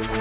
अस्सलाम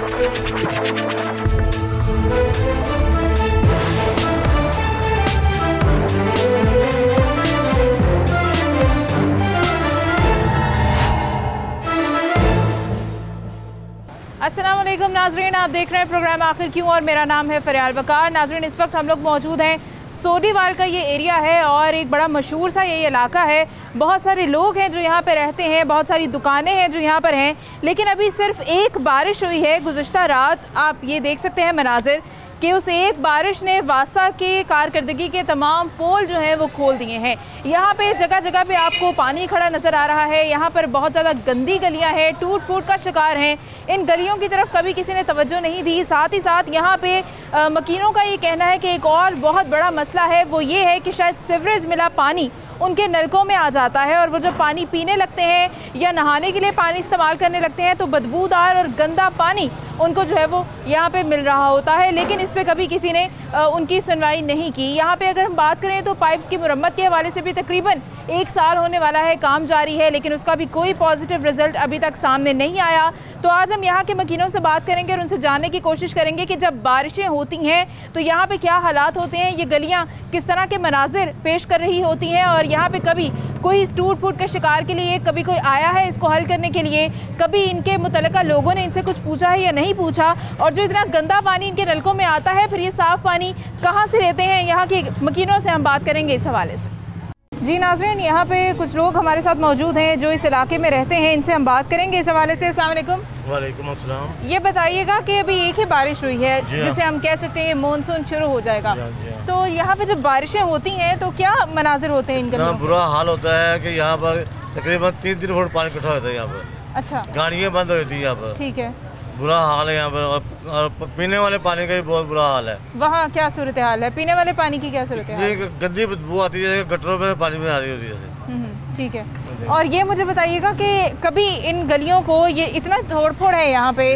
वालेकुम नाजरीन, आप देख रहे हैं प्रोग्राम आखिर क्यों और मेरा नाम है फरियाल वकार। नाजरीन, इस वक्त हम लोग मौजूद हैं सोडीवाल का ये एरिया है और एक बड़ा मशहूर सा ये इलाका है। बहुत सारे लोग हैं जो यहाँ पे रहते हैं, बहुत सारी दुकानें हैं जो यहाँ पर हैं, लेकिन अभी सिर्फ एक बारिश हुई है गुज़श्ता रात। आप ये देख सकते हैं मनाजिर कि उस एक बारिश ने वासा के कारकर्दगी के तमाम पोल जो हैं वो खोल दिए हैं। यहाँ पे जगह जगह पे आपको पानी खड़ा नज़र आ रहा है। यहाँ पर बहुत ज़्यादा गंदी गलियाँ हैं, टूट फूट का शिकार हैं। इन गलियों की तरफ कभी किसी ने तवज्जो नहीं दी। साथ ही साथ यहाँ पे मकीनों का ये कहना है कि एक और बहुत बड़ा मसला है, वो ये है कि शायद सीवरेज मिला पानी उनके नलकों में आ जाता है और वो जब पानी पीने लगते हैं या नहाने के लिए पानी इस्तेमाल करने लगते हैं तो बदबूदार और गंदा पानी उनको जो है वो यहाँ पे मिल रहा होता है। लेकिन इस पे कभी किसी ने उनकी सुनवाई नहीं की। यहाँ पे अगर हम बात करें तो पाइप्स की मुरम्मत के हवाले से भी तकरीबन 1 साल होने वाला है, काम जारी है, लेकिन उसका भी कोई पॉजिटिव रिजल्ट अभी तक सामने नहीं आया। तो आज हम यहाँ के मकीनों से बात करेंगे और उनसे जानने की कोशिश करेंगे कि जब बारिशें होती हैं तो यहाँ पे क्या हालात होते हैं, ये गलियाँ किस तरह के मनाजिर पेश कर रही होती हैं और यहाँ पे कभी कोई इस टूट फूट के शिकार के लिए कभी कोई आया है इसको हल करने के लिए, कभी इनके मुतल्लिका लोगों ने इनसे कुछ पूछा है या नहीं पूछा, और जो इतना गंदा पानी इनके नलकों में आता है फिर ये साफ़ पानी कहाँ से लेते हैं, यहाँ के मकीनों से हम बात करेंगे इस हवाले से। जी नाज़रीन, यहाँ पे कुछ लोग हमारे साथ मौजूद हैं जो इस इलाके में रहते हैं, इनसे हम बात करेंगे इस हवाले से। अस्सलाम वालेकुम। वालेकुम अस्सलाम। ये बताइएगा कि अभी एक ही बारिश हुई है जिसे हम कह सकते हैं मानसून शुरू हो जाएगा, तो यहाँ पे जब बारिशें होती हैं तो क्या मनाजिर होते हैं इनका? बुरा हाल होता है कि यहाँ पर तकरीबन 3 फुट पानी इकट्ठा होता है यहाँ पर। अच्छा, गाड़ियाँ बंद होती है यहाँ पर। ठीक है, बुरा हाल है यहाँ पर और पीने वाले पानी का भी बहुत बुरा हाल है। वहाँ क्या सूरत हाल है? पीने वाले पानी की क्या सूरत हाल है? गंदी बदबू आती है, गटरों में पानी में आ रही होती है। ठीक है, और ये मुझे बताइएगा कि कभी इन गलियों को, ये इतना तोड़ फोड़ है यहाँ पे,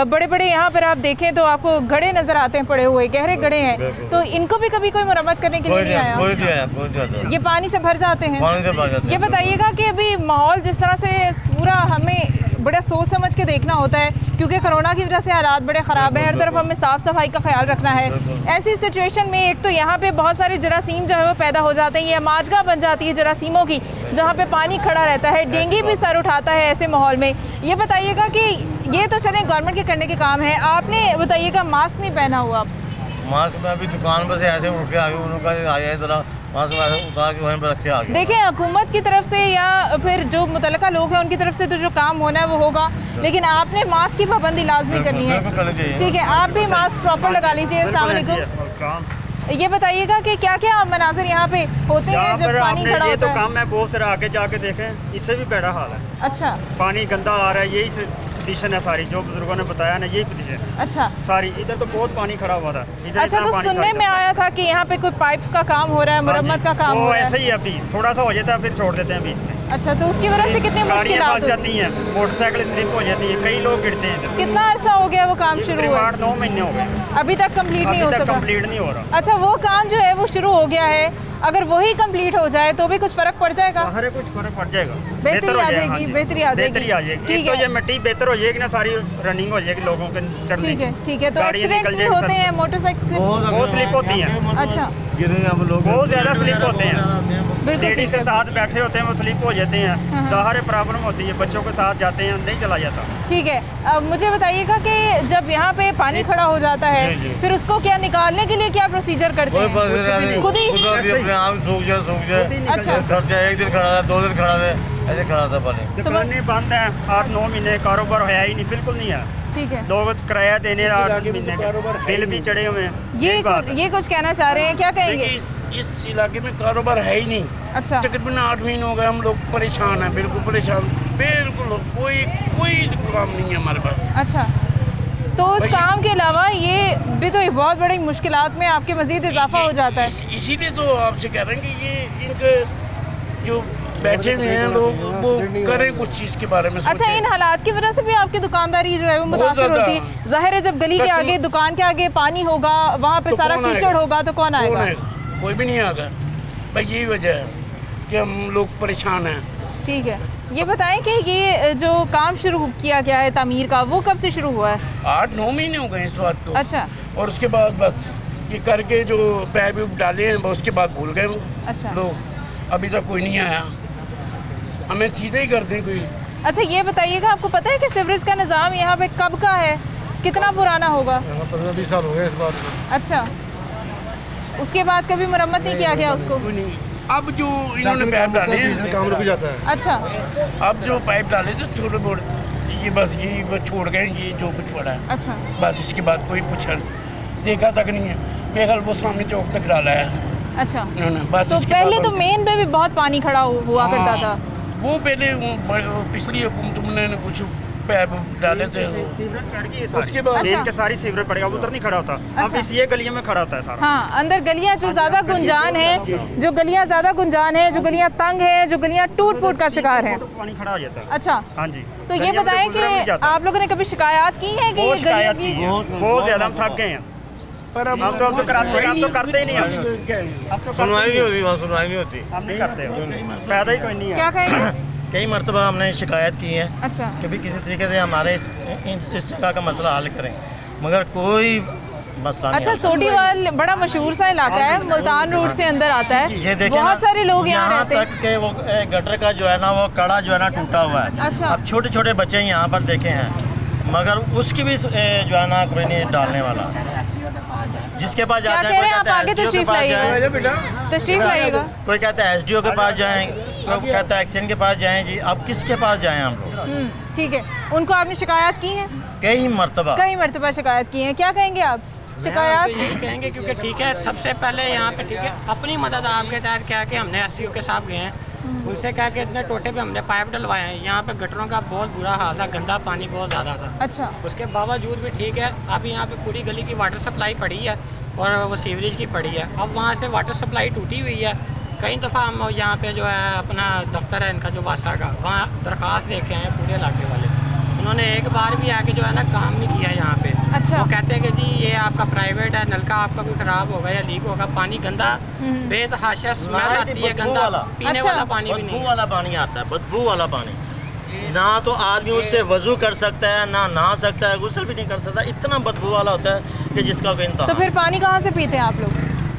बड़े बड़े यहाँ पर आप देखें तो आपको गड्ढे नजर आते हैं, पड़े हुए गहरे गड्ढे हैं, तो इनको भी कभी कोई मुरम्मत करने के लिए नहीं आया? कोई नहीं आया, कोई नहीं आता। ये पानी से भर जाते हैं? पानी से भर जाते हैं। ये बताइएगा कि अभी माहौल जिस तरह से पूरा हमें बड़ा सोच समझ के देखना होता है क्योंकि कोरोना की वजह से हालात बड़े ख़राब हैं, हर तरफ हमें साफ़ सफाई का ख्याल रखना है। ऐसी सिचुएशन में एक तो यहाँ पे बहुत सारे जरासीम जो है वो पैदा हो जाते हैं, ये माजगा बन जाती है जरासीमों की, जहाँ पे पानी खड़ा रहता है, डेंगू भी सर उठाता है ऐसे माहौल में। ये बताइएगा कि ये तो चलें गवर्नमेंट के करने के काम है, आपने बताइएगा मास्क नहीं पहना हुआ? मास्क में अभी दुकान पर से ऐसे उठ के आगे उनका आया जरा मास्क उतार के वहीं पर रखे आगे। देखिए, हुकूमत की तरफ से या फिर जो मुतल्लिका लोग हैं उनकी तरफ से तो जो काम होना है वो होगा, लेकिन आपने मास्क की पाबंदी लाजमी करनी है। ठीक है, आप भी मास्क प्रॉपर लगा लीजिए। अस्सलाम वालेकुम। ये बताइएगा कि क्या क्या मनाजिर यहाँ पे होते हैं जब पानी खड़ा होता है? काम है बहुत सारे, आगे जाके देखें, इससे भी बड़ा हाल है। अच्छा, पानी गंदा आ रहा है, यही पोजीशन है सारी, जो बुजुर्गों ने बताया ना, यही पोजीशन है। अच्छा, सारी इधर तो बहुत पानी खड़ा हुआ था इधर। अच्छा, तो सुनने में आया था कि यहाँ पे कोई पाइप्स का काम हो रहा है, मुरम्मत का काम हो रहा है। ऐसे ही अभी थोड़ा सा हो जाता है फिर छोड़ देते हैं बीच में। अच्छा, तो उसकी वजह से कितनी मुश्किलात फंस जाती हैं, मोटरसाइकिल स्लिप हो जाती है, कई लोग गिरते हैं। कितना अरसा हो गया वो काम शुरू हुआ? 9 महीने हो गए, अभी तक कंप्लीट नहीं हो सका? कंप्लीट नहीं हो रहा। अच्छा, वो काम जो है वो शुरू हो गया है, अगर वही कंप्लीट हो जाए तो भी कुछ फर्क पड़ जाएगा? हर कुछ फर्क पड़ जाएगा, बेहतरी आ जाएगी, बेहतरी आ जाएगी। ठीक है, ये मिट्टी बेहतर हो जाएगी ना, सारी रनिंग हो जाएगी लोगों के चढ़ने। ठीक है, ठीक है, तो एक्सीडेंट्स भी होते हैं, मोटरसाइकिल बहुत स्लिप होती हैं। अच्छा, बहुत ज्यादा स्लिप होते हैं, बिल्कुल लेडीज के साथ बैठे होते हैं वो स्लिप हो जाते हैं, ज़ाहिर प्रॉब्लम होती है, बच्चों के साथ जाते हैं नहीं चला जाता। ठीक है, अब मुझे बताइएगा कि जब यहाँ पे पानी खड़ा हो जाता है फिर उसको क्या निकालने के लिए क्या प्रोसीजर करते हैं? खुद ही अपने आप सूख जाए। अच्छा, एक दिन खड़ा रहा, 2 दिन खड़ा रहे, ऐसे खड़ा था पानी। दुकानें बंद है, 8-9 महीने कारोबार है ही नहीं, बिल्कुल नहीं है। ठीक है, लोग किराया देने 8 महीने का बिल भी चढ़े हुए हैं। ये कुछ कहना चाह रहे हैं, क्या कहेंगे? इस इलाके में कारोबार है ही नहीं। अच्छा, तकरीबन 8 महीने हो गए, हम लोग परेशान हैं, बिल्कुल परेशान, बिल्कुल कोई काम नहीं है हमारे पास। अच्छा, तो उस काम के अलावा ये भी तो एक बहुत बड़ी मुश्किलात में आपके मजीद इजाफा हो जाता है। इसीलिए तो आपसे कह रहे हैं कि ये इनके जो बैठे हुए हैं लोग वो करें कुछ चीज़ के बारे में। अच्छा, इन हालात की वजह से भी आपकी दुकानदारी जो है वो मुतासर होती है? जाहिर है, जब गली के आगे, दुकान के आगे पानी होगा, वहाँ पे सारा कीचड़ होगा, तो कौन आएगा? कोई भी नहीं आएगा भाई, यही वजह है कि हम लोग परेशान हैं। ठीक है, ये बताएं कि ये जो काम शुरू किया गया है तामीर का, वो कब से शुरू हुआ है? 8-9 महीने हो गए इस बात को। अच्छा। और उसके बाद बस ये करके जो पैप डाले हैं उसके बाद भूल गए वो। अच्छा। लोग अभी तक कोई नहीं आया, हमें सीधे ही करते हैं कोई। अच्छा, ये बताइएगा, आपको पता है कि सीवरेज का निज़ाम यहाँ पे कब का है, कितना पुराना होगा? 15-20 साल हो गए इस बार। अच्छा, उसके बाद कभी मरम्मत नहीं किया गया उसको? नहीं। अब जो इन्होंने पाइप डाले हैं काम रुक जाता है। अच्छा। अब जो पाइप डाले थे थोड़े बहुत, ये बस ये छोड़ गए, ये जो कुछ पड़ा है। अच्छा। बस इसके बाद कोई पूछा देखा तक नहीं है, बेगल वो सामने चौक तक डाला है। अच्छा। बस तो पहले तो मेन पे भी बहुत पानी खड़ा हुआ करता था। वो पहले पिछली हुकूमत ने कुछ पैप डाले थे, उसके बाद लेन के सारी सीवरेज पड़ेगा, वो उधर नहीं खड़ा होता। अब इस ये गलियों में खड़ा होता है सारा। हाँ, अंदर गलियाँ जो ज़्यादा गुंजान है, जो गलियाँ ज़्यादा गुंजान है, जो गलियाँ तंग है, जो गलियाँ टूट फूट का शिकार है, पानी खड़ा हो जाता है। अच्छा। हाँ जी। तो ये बताएं कि आप लोगों ने कभी शिकायत की है कि बहुत ये गलियों शिकायत की? की, बहुत ज़्यादा हम थक गए हैं। पर हम तो करते ही नहीं, अब तो सुनवाई नहीं होती, वहाँ सुनवाई नहीं होती, हम नहीं करते, फायदा ही कोई नहीं है। क्या कहेंगे? कई मरतबा हमने शिकायत की है अच्छा। कि भी किसी तरीके से हमारे इस जगह का मसला हल करें, मगर कोई मसला नहीं। अच्छा, सोडीवाल बड़ा मशहूर सा इलाका है, मुल्तान रोड से अंदर आता है, ये देखें बहुत सारे लोग यहाँ रहते हैं। तक के वो गटर का जो है ना, वो कड़ा जो है ना टूटा हुआ है। अच्छा। अब छोटे छोटे बच्चे यहाँ पर देखे हैं, मगर उसकी भी जो है ना कोई नहीं डालने वाला। जिसके पास क्या जाते कह रहे हैं आप? आगे तशरीफ लाइएगा, तशरीफ लाइएगा। कोई कहता है SDO के पास जाएं, कोई कहता है एक्शन के पास जाएं। जी, अब किसके पास जाएं हम लोग? ठीक है, उनको आपने शिकायत की है? कई मरतबा शिकायत की है। क्या कहेंगे आप? शिकायत यही कहेंगे क्योंकि ठीक है, सबसे पहले यहाँ पे ठीक है अपनी मदद आपके तहत क्या कि हमने SDO के साथ गए हैं, उनसे क्या कि इतने टोटे पे हमने पाइप डलवाए हैं। यहाँ पे गटरों का बहुत बुरा हाल था, गंदा पानी बहुत ज़्यादा था। अच्छा। उसके बावजूद भी ठीक है, अब यहाँ पे पूरी गली की वाटर सप्लाई पड़ी है और वो सीवरेज की पड़ी है। अब वहाँ से वाटर सप्लाई टूटी हुई है। कई दफ़ा हम यहाँ पे जो है अपना दफ्तर है इनका जो वासा का, वहाँ दरख्वास्त देके आए पूरे इलाके वाले, उन्होंने एक बार भी आके जो है ना काम नहीं किया यहाँ पे। अच्छा। वो कहते हैं कि जी ये आपका प्राइवेट है, नलका आपका कोई ख़राब होगा या लीक होगा, पानी गंदा बेतहाशा स्मेल आती है, गंदा पीने वाला पानी भी नहीं, बदबू वाला पानी आता है, बदबू वाला पानी। ना तो आदमी उससे वजू कर सकता है, ना नहा सकता है, गुस्ल भी नहीं कर सकता, इतना बदबू वाला होता है कि जिसका कोई इंतहा। तो फिर पानी कहाँ से पीते हैं आप लोग?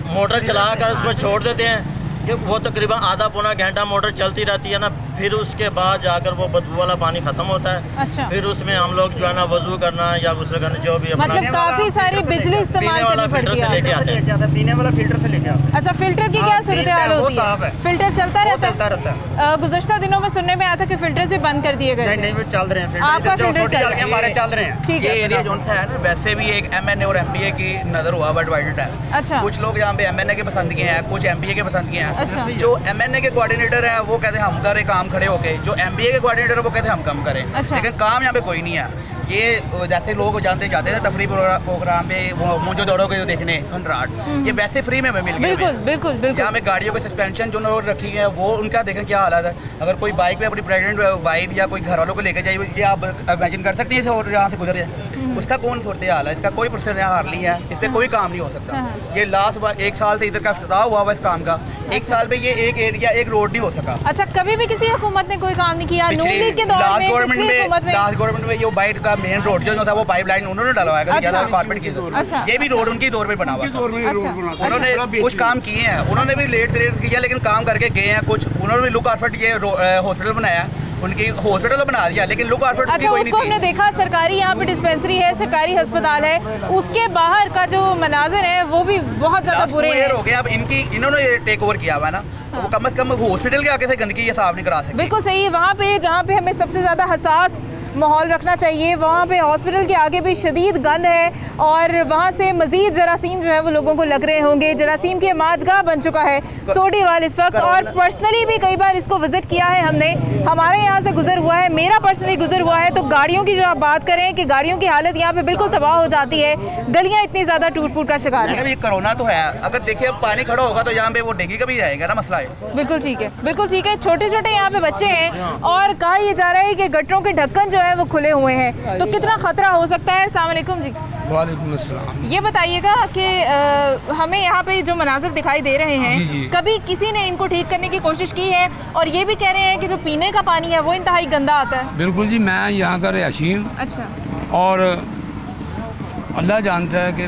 मोटर चला कर उसको छोड़ देते हैं कि वो तकरीबन आधा पौना घंटा मोटर चलती रहती है ना, फिर उसके बाद जाकर वो बदबू वाला पानी खत्म होता है। अच्छा। फिर उसमें हम लोग जो है ना वजू करना या गुस्ल करना जो भी मतलब काफी सारी बिजली इस्तेमाल करनी पड़ती है। लेके आते हैं, पीने वाला फिल्टर से लेके आते हैं। अच्छा, फिल्टर की क्या सूरत हाल होती है? फिल्टर चलता रहता है? गुज़श्ता दिनों में सुनने में आया था कि फिल्टर्स भी बंद कर दिए गए। नहीं, चल रहे हैं, आपका फिल्टर चल रहा है? हमारे चल रहे हैं। ठीक है। एरिया जो है ना, वैसे भी एक MNA और MPA की नज़र हुआ हुआ डिवाइडेड है। अच्छा। कुछ लोग यहाँ पे MNA के पसंद के हैं, कुछ MPA के पसंद के हैं। अच्छा। जो MNA के कोऑर्डिनेटर है वो कहते हैं हम करें काम खड़े होके, जो MPA के कोऑर्डिनेटर है वो कहते हैं हम कम करें। अच्छा। लेकिन काम यहाँ पे कोई नहीं है। ये जैसे लोग जानते जाते थे तफरी प्रोग्राम पे, वो मुझे दौड़ोगे जो देखने हंड्राट, ये वैसे फ्री में मिल गया। बिल्कुल। यहाँ में गाड़ियों की सस्पेंशन जो लोग रखी है वो उनका देखें क्या हालत है। अगर कोई बाइक पे अपनी प्रेग्नेंट वाइफ या कोई घर वालों को लेकर जाए, ये आप इमेजिन कर सकते हैं और यहाँ से गुजर जाए, उसका कौन सूरत हाल है? इसका कोई पर्सन हार नहीं है, इस पर कोई काम नहीं हो सकता। ये लास्ट 1 साल से इधर का इफ्तिताह हुआ हुआ इस काम का, 1 साल में ये एक एरिया एक रोड नहीं हो सका। अच्छा, कभी भी किसी हुकूमत ने कोई काम नहीं किया? नून लीग के दौर में, पिछली हुकूमत में, लास्ट गवर्नमेंट में ये बाइट का मेन रोड जो था वो पाइपलाइन उन्होंने डलवाया, अच्छा। कारपेट की। अच्छा। ये भी रोड उनकी दौर में बना हुआ था। उन्होंने कुछ काम किए हैं, उन्होंने भी लेट किया लेकिन काम करके गए हैं। कुछ उन्होंने भी लुक कारपेट ये हॉस्पिटल बनाया, उनकी हॉस्पिटल बना दिया, लेकिन लुक कारपेट अच्छा, उसको हमने देखा सरकारी यहाँ पे डिस्पेंसरी है, सरकारी अस्पताल है, उसके बाहर का जो मनाजिर है वो भी बहुत ज्यादा बुरे हैं। हो गया। अब इन्होंने टेक ओवर किया हुआ है ना, तो वो कम से कम हॉस्पिटल के आगे से गंदगी ये साफ नहीं करा सकते। बिल्कुल सही है। वहाँ पे जहाँ पे हमें सबसे ज़्यादा हसास माहौल रखना चाहिए, वहाँ पे हॉस्पिटल के आगे भी शदीद गंद है और वहाँ से मज़ीद जरासीम जो है वो लोगों को लग रहे होंगे। जरासीम की माजगाह बन चुका है सोडीवाल इस वक्त, और पर्सनली भी कई बार इसको विज़िट किया है हमने, हमारे यहाँ से गुजर हुआ है, मेरा पर्सनली गुजर हुआ है। तो गाड़ियों की जो आप बात करें कि गाड़ियों की हालत यहाँ पे बिल्कुल तबाह हो जाती है, गलियाँ इतनी ज़्यादा टूट फूट का शिकार है। ये कोरोना तो है, अगर देखिए पानी खड़ा होगा तो यहाँ पे वो डेंगू का भी आएगा ना मसला है। बिल्कुल ठीक है, बिल्कुल ठीक है। छोटे छोटे यहाँ पे बच्चे हैं और कहा यह जा रहा है कि गटरों के ढक्कन जो जो है वो खुले हुए हैं, तो कितना ख़तरा हो सकता है? अस्सलाम वालेकुम जी। वालेकुम अस्सलाम। ये बताइएगा कि हमें यहाँ पे जो मनाज़र दिखाई दे रहे हैं, जी। कभी किसी ने इनको ठीक करने की कोशिश की है? और ये भी कह रहे हैं कि जो पीने का पानी है वो इंतहाई गंदा आता है। बिल्कुल जी, मैं यहाँ का रहायशी हूँ। अच्छा। और अल्लाह जानता है कि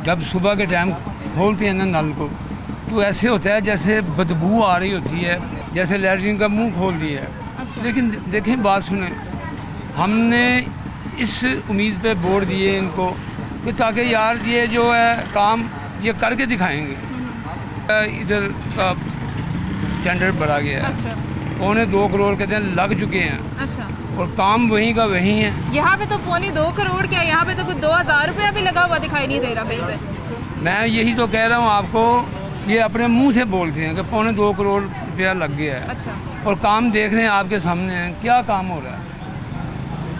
जब सुबह के टाइम खोलते हैं ना नल को, तो ऐसे होता है जैसे बदबू आ रही होती है, जैसे लैट्रिन का मुंह खोल दिया है। अच्छा। लेकिन देखें, बात सुने, हमने इस उम्मीद पे वोट दिए इनको कि ताकि यार ये जो है काम ये करके दिखाएंगे। इधर का टेंडर बढ़ा गया है। अच्छा। 2 करोड़ कहते हैं लग चुके हैं। अच्छा। और काम वहीं का वहीं है। यहाँ पे तो 2 करोड़ क्या, यहाँ पे तो कुछ 2000 रुपया भी लगा हुआ दिखाई नहीं दे रहा कहीं पे। मैं यही तो कह रहा हूँ आपको, ये अपने मुंह से बोलते हैं कि 2 करोड़ रुपया लग गया है। अच्छा। और काम देख रहे हैं आपके सामने है, क्या काम हो रहा है,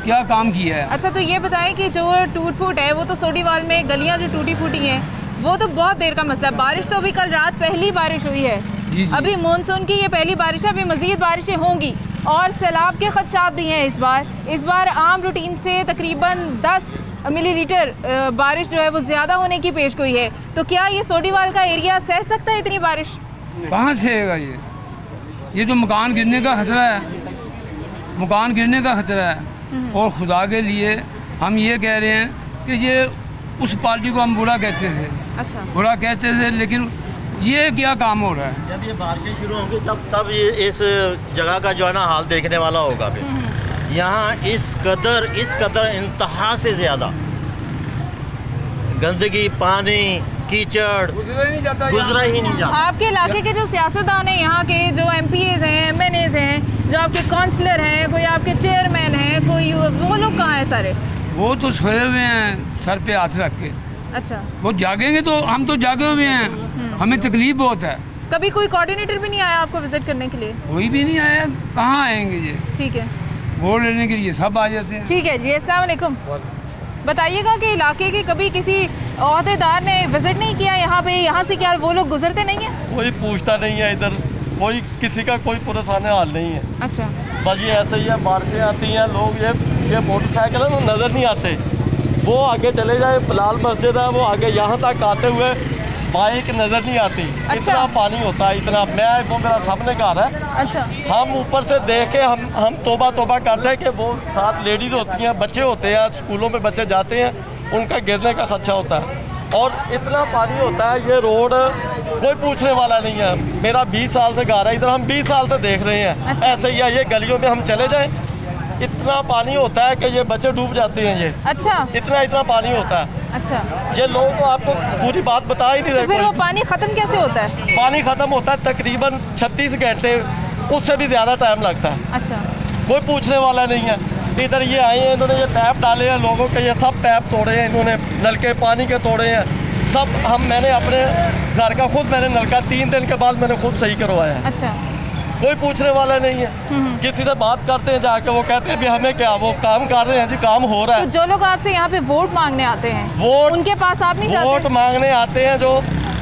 क्या काम किया है। अच्छा, तो ये बताएं कि जो टूट फूट है वो तो सोडीवाल में गलियाँ जो टूटी फूटी हैं वो तो बहुत देर का मसला है। बारिश तो अभी कल रात पहली बारिश हुई है। जी। अभी मानसून की ये पहली बारिश है, अभी मज़ीद बारिशें होंगी और सैलाब के खदशात भी हैं इस बार आम रूटीन से तकरीबन 10 मिलीलीटर बारिश जो है वो ज़्यादा होने की पेशगोई है। तो क्या ये सोडीवाल का एरिया सह सकता है इतनी बारिश? कहाँ से आएगा ये तो मकान गिरने का खतरा है, मकान गिरने का खतरा है। और खुदा के लिए हम ये कह रहे हैं कि ये उस पार्टी को हम बुरा कहते थे। अच्छा। बुरा कहते थे, लेकिन ये क्या काम हो रहा है। जब ये बारिशें शुरू होंगी तब ये इस जगह का जो है ना हाल देखने वाला होगा। फिर यहाँ इस कदर इंतहा से ज़्यादा गंदगी, पानी, कीचड़ गुजरा ही नहीं जाता। आपके इलाके के जो सियासतदान हैं, यहाँ के जो MPAs हैं, MNAs हैं, जो आपके काउंसलर हैं, कोई आपके चेयरमैन हैं, कोई वो लोग कहाँ हैं सारे? वो तो सोए हुए हैं सर पे हाथ रख के। अच्छा। वो जागेंगे तो हम तो जागे हुए हैं, हमें तकलीफ बहुत है। कभी कोई कोऑर्डिनेटर भी नहीं आया आपको विजिट करने के लिए? कोई भी नहीं आया, कहाँ आएंगे ये। ठीक है, वोट लेने के लिए सब आ जाते हैं। ठीक है जी। अस्सलाम वालेकुम। बताइएगा कि इलाके के कभी किसी ओहदेदार ने विजिट नहीं किया यहाँ पे? यहाँ से क्या वो लोग गुजरते नहीं हैं? कोई पूछता नहीं है इधर, कोई किसी का कोई परेशानी हाल नहीं है। अच्छा। बस ये ऐसे ही है, बारिशें आती हैं, लोग ये मोटरसाइकिल है वो नज़र नहीं आते, वो आगे चले जाए, लाल मस्जिद है वो आगे यहाँ तक आते हुए बाइक नज़र नहीं आती। अच्छा। इतना पानी होता है, इतना। वो मेरा सामने घर है। अच्छा। हम ऊपर से देख के हम तोबा करते हैं कि वो साथ लेडीज़ होती हैं, बच्चे होते हैं, स्कूलों में बच्चे जाते हैं, उनका गिरने का खदशा होता है। और इतना पानी होता है, ये रोड कोई पूछने वाला नहीं है। मेरा 20 साल से घर है इधर, हम 20 साल से देख रहे हैं। अच्छा। ऐसे ही है, ये गलियों में हम चले जाएं, इतना पानी होता है कि ये बच्चे डूब जाते हैं। ये अच्छा। इतना पानी होता है। अच्छा। ये लोग तो आपको पूरी बात बता ही नहीं रहे। तो फिर वो पानी ख़त्म कैसे होता है? पानी ख़त्म होता है तकरीबन 36 घंटे, उससे भी ज़्यादा टाइम लगता है। अच्छा। कोई पूछने वाला नहीं है। इधर ये आए हैं, इन्होंने ये टैप डाले हैं लोगों के, ये सब टैप तोड़े हैं इन्होंने, नलके पानी के तोड़े हैं सब। मैंने अपने घर का खुद मैंने नलका 3 दिन के बाद मैंने खुद सही करवाया है। अच्छा। कोई पूछने वाला नहीं है। किसी से बात करते हैं जाके, वो कहते हैं भी हमें क्या, वो काम कर रहे हैं जी, काम हो रहा है। तो जो लोग आपसे यहाँ पे वोट मांगने आते हैं, वोट उनके पास आप नहीं जाते? वोट मांगने आते हैं जो,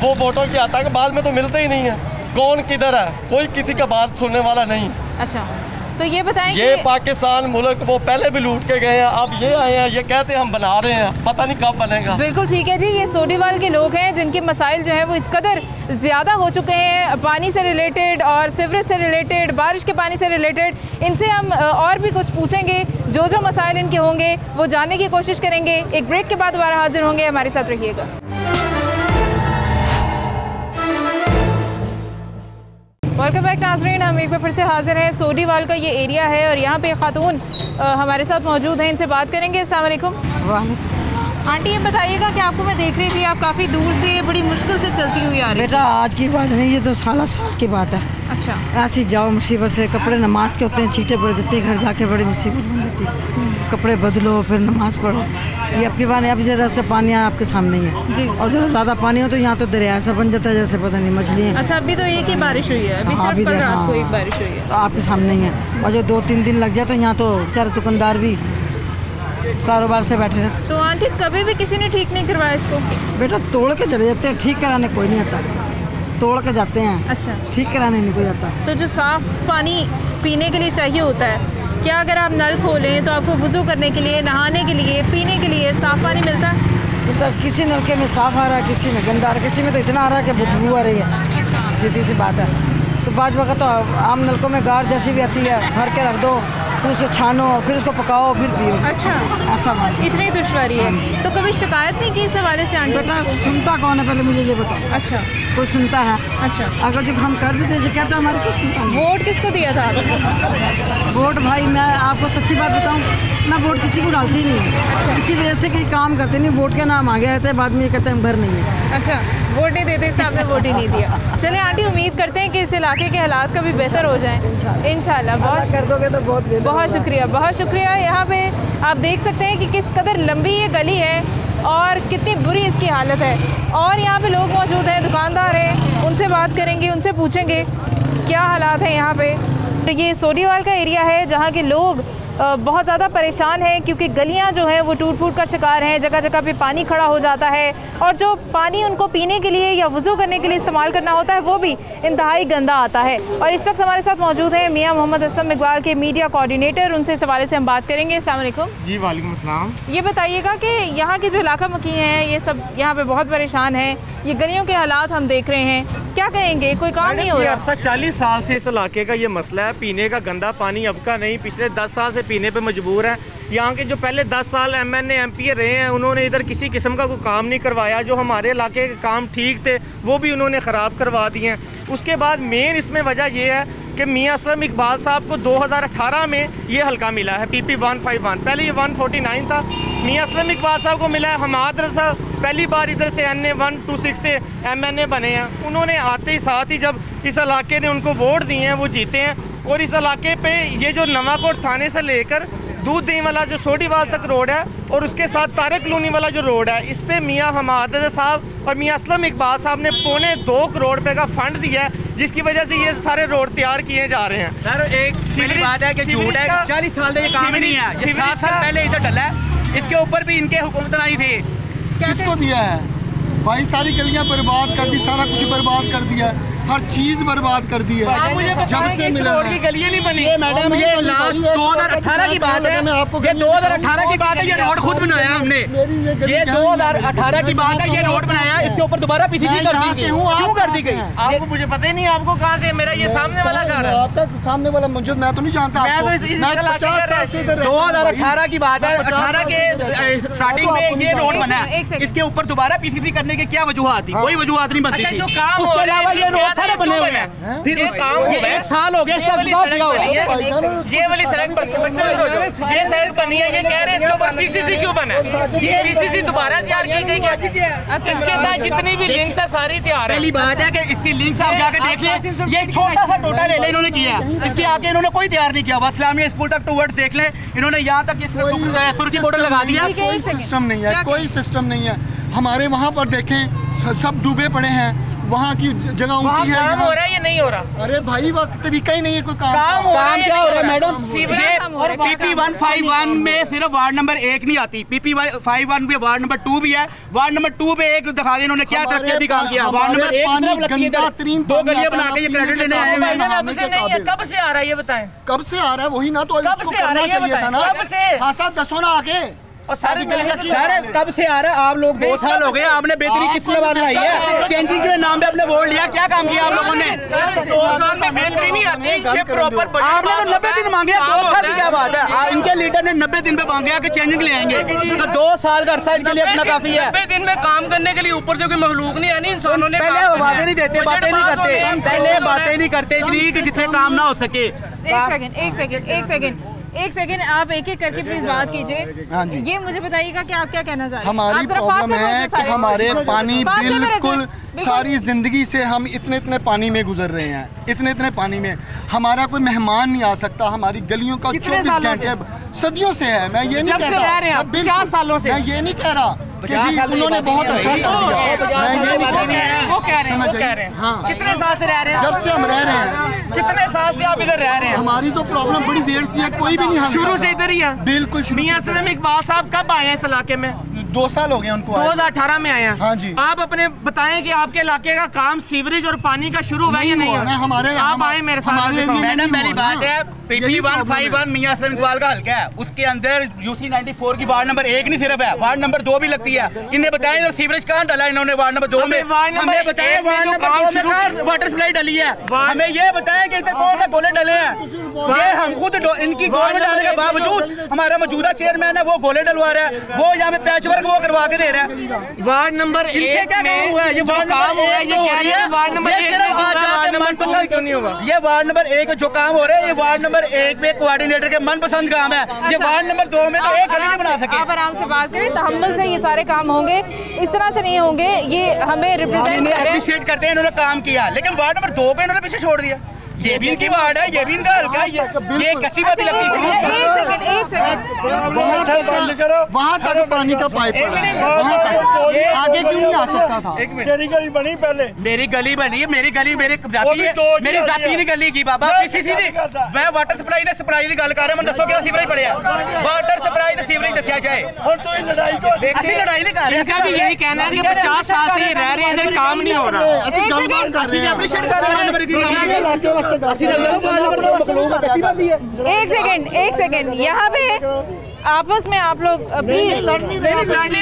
वो वोटों की आता है बाद में तो मिलते ही नहीं है। कौन किधर है, कोई किसी का बात सुनने वाला नहीं। अच्छा, तो ये बताएं ये कि पाकिस्तान मुल्क वो पहले भी लूट के गए हैं, अब ये आए हैं, ये कहते हैं हम बना रहे हैं, पता नहीं कब बनेगा। बिल्कुल ठीक है जी। ये सोडीवाल के लोग हैं जिनके मसाइल जो है वो इस कदर ज़्यादा हो चुके हैं, पानी से रिलेटेड और सीवरेज से रिलेटेड, बारिश के पानी से रिलेटेड। इनसे हम और भी कुछ पूछेंगे, जो मसाइल इनके होंगे वो जानने की कोशिश करेंगे। एक ब्रेक के बाद दोबारा हाजिर होंगे, हमारे साथ रहिएगा। वेलकम बैक नाज़रीन, हम एक बार फिर से हाजिर हैं। सोडीवाल का ये एरिया है और यहाँ पे खातून हमारे साथ मौजूद हैं, इनसे बात करेंगे। अस्सलाम वालेकुम। आंटी ये बताइएगा कि आपको मैं देख रही थी, आप काफ़ी दूर से बड़ी मुश्किल से चलती हुई आ रही। बेटा आज की बात नहीं, ये तो साल की बात है। अच्छा। ऐसे जाओ मुसीबत से, कपड़े नमाज के होते हैं, छींटे पड़ देते हैं, घर जाके बड़ी मुसीबत बन जाती। कपड़े बदलो फिर नमाज पढ़ो। ये आपकी बात है, अब जरा सा पानी आपके सामने ही है जी, और जरा ज़्यादा पानी हो तो यहाँ तो दरिया ऐसा बन जाता है जैसे पता नहीं मछली। अच्छा, अभी तो एक ही बारिश हुई है, अभी सिर्फ कल रात को एक बारिश हुई है, तो आपके सामने ही है। और जो 2-3 दिन लग जाए तो यहाँ तो बेचारे दुकानदार भी कारोबार से बैठे रहते। तो आंटी कभी भी किसी ने ठीक नहीं करवाया इसको? बेटा तोड़ के चले जाते हैं, ठीक कराने कोई नहीं आता, तोड़ के जाते हैं। अच्छा, ठीक कराने नहीं कोई आता। तो जो साफ़ पानी पीने के लिए चाहिए होता है, क्या अगर आप नल खोलें तो आपको वज़ू करने के लिए, नहाने के लिए, पीने के लिए साफ़ पानी मिलता है? मतलब किसी नलके में साफ़ आ रहा है, किसी में गंदा आ रहा है, किसी में तो इतना आ रहा है कि बदबू आ रही है। सीधी सी बात है। तो बाज़ वक़्त तो आम नलकों में गार जैसी भी आती है, भर के रख दो, फिर उसको छानो, फिर उसको पकाओ, फिर पियो। अच्छा, ऐसा बात इतनी दुश्वारी है। तो कभी शिकायत नहीं की इस हवाले से आंटी? बेटा सुनता कौन है पहले मुझे ये बताओ। अच्छा, कोई सुनता है? अच्छा, अगर जो हम कर देते शिकायत तो हमारी कुछ सुनता नहीं। वोट किसको दिया था आपने? वोट भाई मैं आपको सच्ची बात बताऊं, मैं वोट किसी को डालती नहीं हूँ। इसी वजह से कई काम करते नहीं, वोट के नाम आगे रहते हैं, बाद में ये कहते हैं भर नहीं है। अच्छा, वोट नहीं देते इसलिए आपने वोट ही नहीं दिया। चलिए आंटी, उम्मीद करते हैं कि इस इलाके के हालात कभी बेहतर हो जाएं इंशाल्लाह। बहुत कर दोगे तो बहुत बेहतर। बहुत शुक्रिया, बहुत शुक्रिया। यहाँ पे आप देख सकते हैं कि किस कदर लंबी ये गली है और कितनी बुरी इसकी हालत है। और यहाँ पे लोग मौजूद हैं, दुकानदार हैं, उनसे बात करेंगे, उनसे पूछेंगे क्या हालात हैं यहाँ पे। ये सोडीवाल का एरिया है जहाँ के लोग बहुत ज़्यादा परेशान हैं क्योंकि गलियां जो हैं वो टूट फूट का शिकार हैं। जगह जगह पे पानी खड़ा हो जाता है और जो पानी उनको पीने के लिए या वज़ू करने के लिए इस्तेमाल करना होता है वो भी इंतहाई गंदा आता है। और इस वक्त हमारे साथ मौजूद हैं मियां मोहम्मद असलम इकबाल के मीडिया कोऑर्डिनेटर, उनसे इस हवाले से हम बात करेंगे। अस्सलाम वालेकुम। जी वालेकुम अस्सलाम। ये बताइएगा कि यहाँ के जो इलाका मकी हैं ये सब यहाँ पे बहुत परेशान हैं, ये गलियों के हालात हम देख रहे हैं, क्या कहेंगे? कोई काम नहीं हो रहा? 40 साल से इस इलाके का ये मसला है, पीने का गंदा पानी अब का नहीं, पिछले 10 साल से पीने पे मजबूर है। यहाँ के जो पहले 10 साल MNA MP रहे हैं उन्होंने इधर किसी किस्म का कोई काम नहीं करवाया। जो हमारे इलाके के काम ठीक थे वो भी उन्होंने ख़राब करवा दिए हैं। उसके बाद मेन इसमें वजह यह है कि मियां असलम इकबाल साहब को 2018 में ये हल्का मिला है PP 151, पहले ये 149 था। मियां असलम इकबाल साहब को मिला है। हमाद रज़ा पहली बार इधर से NA 126 से MNA बने हैं। उन्होंने आते ही साथ ही जब इस इलाके ने उनको वोट दिए हैं वो जीते हैं। और इस इलाके पे ये जो नवाकोट थाने से लेकर दूध दही वाला जो सोडीवाल तक रोड है और उसके साथ तारक कॉलोनी वाला जो रोड है, इस पे मियां हमाद रज़ा साहब और मियां असलम इकबाल साहब ने 2.25 करोड़ रुपए का फंड दिया है, जिसकी वजह से ये सारे रोड तैयार किए जा रहे हैं। सर एक पहली बात है कि झूठ है, 40 साल से ये काम ही नहीं है, ये 7 साल पहले इधर डला है, इसके ऊपर भी इनके हुकूमत आई थी। किसको दिया है भाई? सारी गलियां बर्बाद कर दी, सारा कुछ बर्बाद कर दिया, हर चीज बर्बाद कर दी है। जब से मिला की गलियां नहीं बनी। ये मैडम ये लास्ट 2018 की बात है, ये 2018 की बात है, ये रोड खुद बनाया हमने। ये 2018 की बात है, ये रोड बनाया, इसके ऊपर दोबारा PCC कर दी गई। क्यों कर दी गई? आपको मुझे पता ही नहीं, आपको कहाँ से? मेरा ये सामने वाला घर है। आपका सामने वाला मौजूद, मैं तो नहीं जानता आपको। मैं 50 साल से इधर 2018 की बात है, 18 के स्टार्टिंग में ये रोड बना है, इसके ऊपर दोबारा PCC करने के क्या वजूहत थी? कोई वजूहत नहीं बनती थी। उसके अलावा ये रोड सारे बने हुए हैं, फिर काम हो गया, 1 साल हो गया इसका विकास किया हुआ। ये वाली सड़क बनी है, ये सड़क बनी है, ये कह रहे हैं इसके ऊपर PCC क्यों बना है? ये PCC दोबारा तैयार की गई है, इसके साथ जितनी भी लिंक्स है सारी तैयार है। पहली बात है कि इसकी लिंक्स आप जाके देख लें, ये छोटा सा टोटा रेले इन्होंने किया है, इसके आगे इन्होंने कोई तैयार नहीं किया। इस्लामिया स्कूल तक टूवर्ड्स देख लें, इन्होंने यहाँ तक सुरक्षित बॉर्डर लगा दिया। कोई सिस्टम नहीं है, कोई सिस्टम नहीं है। हमारे वहाँ पर देखें सब डूबे पड़े हैं, वहाँ की जगह ऊंची है। काम हो रहा है या नहीं हो रहा? अरे भाई वह तरीका ही नहीं है कोई काम क्या हो रहा है मैडम? PP 151 में सिर्फ वार्ड नंबर 1 नहीं आती, PP 51 में वार्ड नंबर 2 भी है। वार्ड नंबर 2 पे एक दिखा दिया इन्होंने, क्या तरक्की काम किया। वार्ड नंबर 1 2 गलियां बना के ये क्रेडिट लेने आए हुए हैं। कब से आ रहा है ये बताएं? कब से आ रहा है वही ना, तो कब से आ रहा है ये बताएं? कब से? हाँ साहब दसो ना आगे। और सारी सर कब से आ रहा है? आप लोग 2 साल हो गए, आपने बेहतरी किस बात लाई है? चेंजिंग के नाम पे आपने वोट लिया, क्या काम किया आप लोगों ने? 2 साल में बेहतरी नहीं आती, ये प्रॉपर आपने तो 90 दिन मांगे, 2 साल की क्या बात है? इनके लीडर ने 90 दिन पे मांगे कि चेंजिंग ले आएंगे, तो 2 साल का अरसा इनके लिए अपना काफी है। 90 दिन में काम करने के लिए ऊपर से कोई मखलूक नहीं है, नहीं इंसानों ने पहले बातें नहीं देते, बातें नहीं करते, पहले बातें नहीं करते इतनी कि जितने काम ना हो सके। एक सेकंड आप एक एक करके प्लीज बात कीजिए। ये मुझे बताइएगा कि आप क्या कहना चाह रहे हैं? हमारी प्रॉब्लम है कि हमारे पानी बिल्कुल सारी जिंदगी से हम इतने पानी में गुजर रहे हैं, इतने पानी में हमारा कोई मेहमान नहीं आ सकता। हमारी गलियों का 24 घंटे सदियों से है। मैं ये नहीं कहता, 50 सालों से मैं ये नहीं कह रहा कि जी उन्होंने बहुत अच्छा कर दिया, मैं ये नहीं कह रहा। वो कह रहे हैं। हाँ। कितने साल से रह रहे हैं? जब से हम रह रहे हैं। कितने साल से आप इधर रह रहे हैं? हमारी तो प्रॉब्लम बड़ी देर से है, कोई भी नहीं हल शुरू से इधर ही है। बिल्कुल। मियां असलम इकबाल साहब कब आए हैं इस इलाके में? 2 साल हो गए उनको 2018 में आए हैं। हाँ जी। आप अपने बताएं कि आपके इलाके का काम सीवरेज और पानी का शुरू हुआ है या नहीं हुआ? हमारे आप आए मेरे साथ। मैडम पहली बात है PP 151 मियां असलम इकबाल का हल्का है, उसके अंदर UC 94 की वार्ड नंबर 1 नहीं सिर्फ है, वार्ड नंबर 2 भी लगती है। इन्हें बताया सीवरेज कहाँ डाला इन्होंने वार्ड नंबर 2 में? हमें बताया वार्ड नंबर 2 में कहाँ वाटर सप्लाई डली है? हमें ये बताया कि इधर कौन सा गोले डले हैं? ये हम खुद इनकी गवर्नमेंट डालने के बावजूद हमारा मौजूदा चेयरमैन है वो गोले डलवा रहा है, वो यहाँ पे पैच वर्क वो करवा के दे रहा है। वार्ड नंबर 1 में हुआ है ये वार्ड काम हो रहा है, ये कह रही है वार्ड नंबर 1 में मनपसंद क्यों नहीं होगा? ये वार्ड नंबर 1 जो काम हो रहा है, ये वार्ड नंबर 1 में कोऑर्डिनेटर के मनपसंद काम है। ये वार्ड नंबर 2 में तो एक गली नहीं बना सके। आप आराम से बात करें, तहम्मुल से ये सारे काम होंगे, इस तरह से नहीं होंगे। ये हमें रिप्रेजेंट अप्रिशिएट करते हैं, इन्होंने काम किया, लेकिन वार्ड नंबर 2 पे इन्होंने पीछे छोड़ दिया। ये भी इनकी वार्ड है, ये भी इनका हल्का है, ये कच्ची बात लगती है। एक सेकंड वहाँ तक पानी का पाइप पड़ा है, वहाँ तक आगे क्यों नहीं आ सकता था? तेरी गली बनी पहले, मेरी गली बनी है, मेरी गली मेरी जाती है, मेरी जाती नहीं गली की बाबा। मैं वाटर सप्लाई दे सप्लाई की गल कर रहा, मैं दसो कि सीवरेज पड़िया वाटर सप्लाई दे सीवरेज दसिया जाए। लड़ाई नहीं कर रहे, इनका भी यही कहना है कि 50 साल से रह रहे हैं, इधर काम नहीं हो रहा। एक सेकंड यहाँ पे आपस में आप लोग प्लीज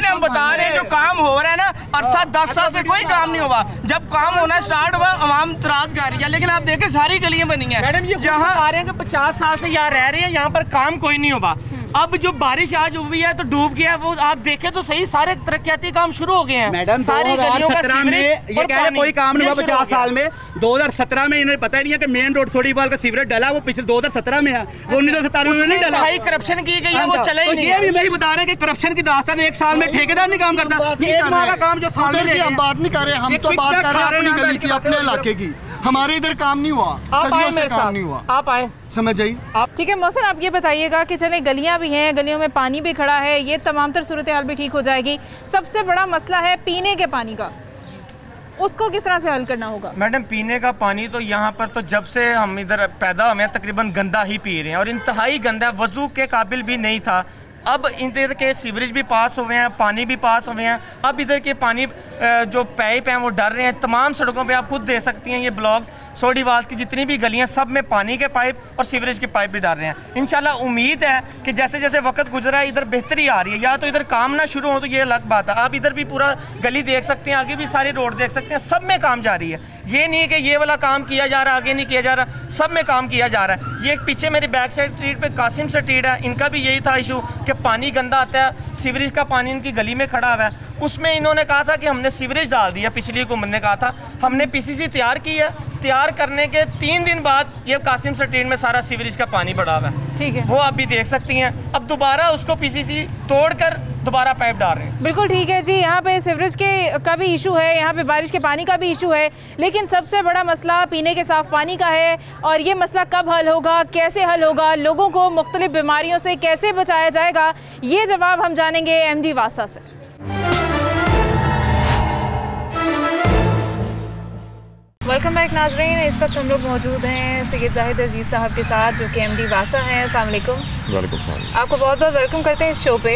हम बता रहे हैं जो काम हो रहा है ना, अरसा 10 साल से कोई काम नहीं हुआ। जब काम होना स्टार्ट हुआ अवाम तराज कर रही है, लेकिन आप देखें सारी गलियां बनी हैं। मैडम ये यहाँ आ रहे हैं कि 50 साल से यहाँ रह रहे हैं, यहाँ पर काम कोई नहीं हुआ। अब जो बारिश आज हुई है तो डूब गया है, वो आप देखें तो सही सारे तरक्याती काम शुरू हो गए हैं। मैडम 2017 में ये कह रहे कोई काम नहीं हुआ 50 साल में। 2017 में इन्हें पता ही नहीं है कि मेन रोड सोडीवाल का सीवरेज डला, वो पिछले 2017 में है, वो 1997 में नहीं डला। भाई करप्शन की गई है, वो चले ही नहीं। ये भी वही बता रहे हैं कि करप्शन की दास्तान 1 साल में ठेकेदार नहीं काम करता, ये 1 माह का काम जो साल में हम बात नहीं कर रहे, हम तो बात कर रहे हैं अपनी गली की, अपने इलाके की। हमारे इधर काम नहीं हुआ, सदियों से काम नहीं हुआ। आप आए, समझ आई? ठीक है मोहसिन, आप ये बताइएगा कि चले गलियां भी हैं, गलियों में पानी भी खड़ा है, ये तमाम तर सूरत हाल भी ठीक हो जाएगी। सबसे बड़ा मसला है पीने के पानी का, उसको किस तरह से हल करना होगा? मैडम पीने का पानी तो यहाँ पर तो जब से हम इधर पैदा हुए हैं तकरीबन गंदा ही पी रहे हैं, और इंतहाई गंदा, वजू के काबिल भी नहीं था। अब इधर के सीवरेज भी पास हुए हैं, पानी भी पास हुए हैं। अब इधर के पानी जो पाइप हैं वो डर रहे हैं। तमाम सड़कों पे आप खुद देख सकती हैं, ये ब्लॉक्स सोडीवाल की जितनी भी गलियां सब में पानी के पाइप और सीवरेज के पाइप भी डाल रहे हैं। इंशाल्लाह उम्मीद है कि जैसे जैसे वक्त गुजरा है इधर बेहतरी आ रही है। या तो इधर काम ना शुरू हो तो ये अलग बात है। आप इधर भी पूरा गली देख सकते हैं, आगे भी सारी रोड देख सकते हैं, सब में काम जारी है। ये नहीं है कि ये वाला काम किया जा रहा, आगे नहीं किया जा रहा, सब में काम किया जा रहा है। ये पीछे मेरी बैक साइड स्ट्रीट पे कासिम स्ट्रीट है, इनका भी यही था इशू कि पानी गंदा आता है, सीवरेज का पानी इनकी गली में खड़ा हुआ है। उसमें इन्होंने कहा था कि हमने सीवरेज डाल दिया, पिछली हुकूमत ने कहा था। हमने PCC तैयार की है, तैयार करने के 3 दिन बाद ये कासिम स्ट्रीट में सारा सीवरेज का पानी बढ़ा हुआ है। ठीक है, वो आप भी देख सकती हैं। अब दोबारा उसको PCC तोड़कर दोबारा पाइप डाल रहे हैं। बिल्कुल ठीक है जी, यहाँ पे सीवरेज के का भी इशू है, यहाँ पे बारिश के पानी का भी इशू है, लेकिन सबसे बड़ा मसला पीने के साफ पानी का है। और ये मसला कब हल होगा, कैसे हल होगा, लोगों को मुख्तलिफ बीमारियों से कैसे बचाया जाएगा, ये जवाब हम जानेंगे MD वासा से। वेलकम बैक नाज़रीन, इस वक्त हम लोग मौजूद हैं सैयद जाहिद अजीज़ साहब के साथ, जो कि MD वासा हैं। अस्सलाम वालेकुम। वालेकुम सलाम। आपको बहुत बहुत वेलकम करते हैं इस शो पे।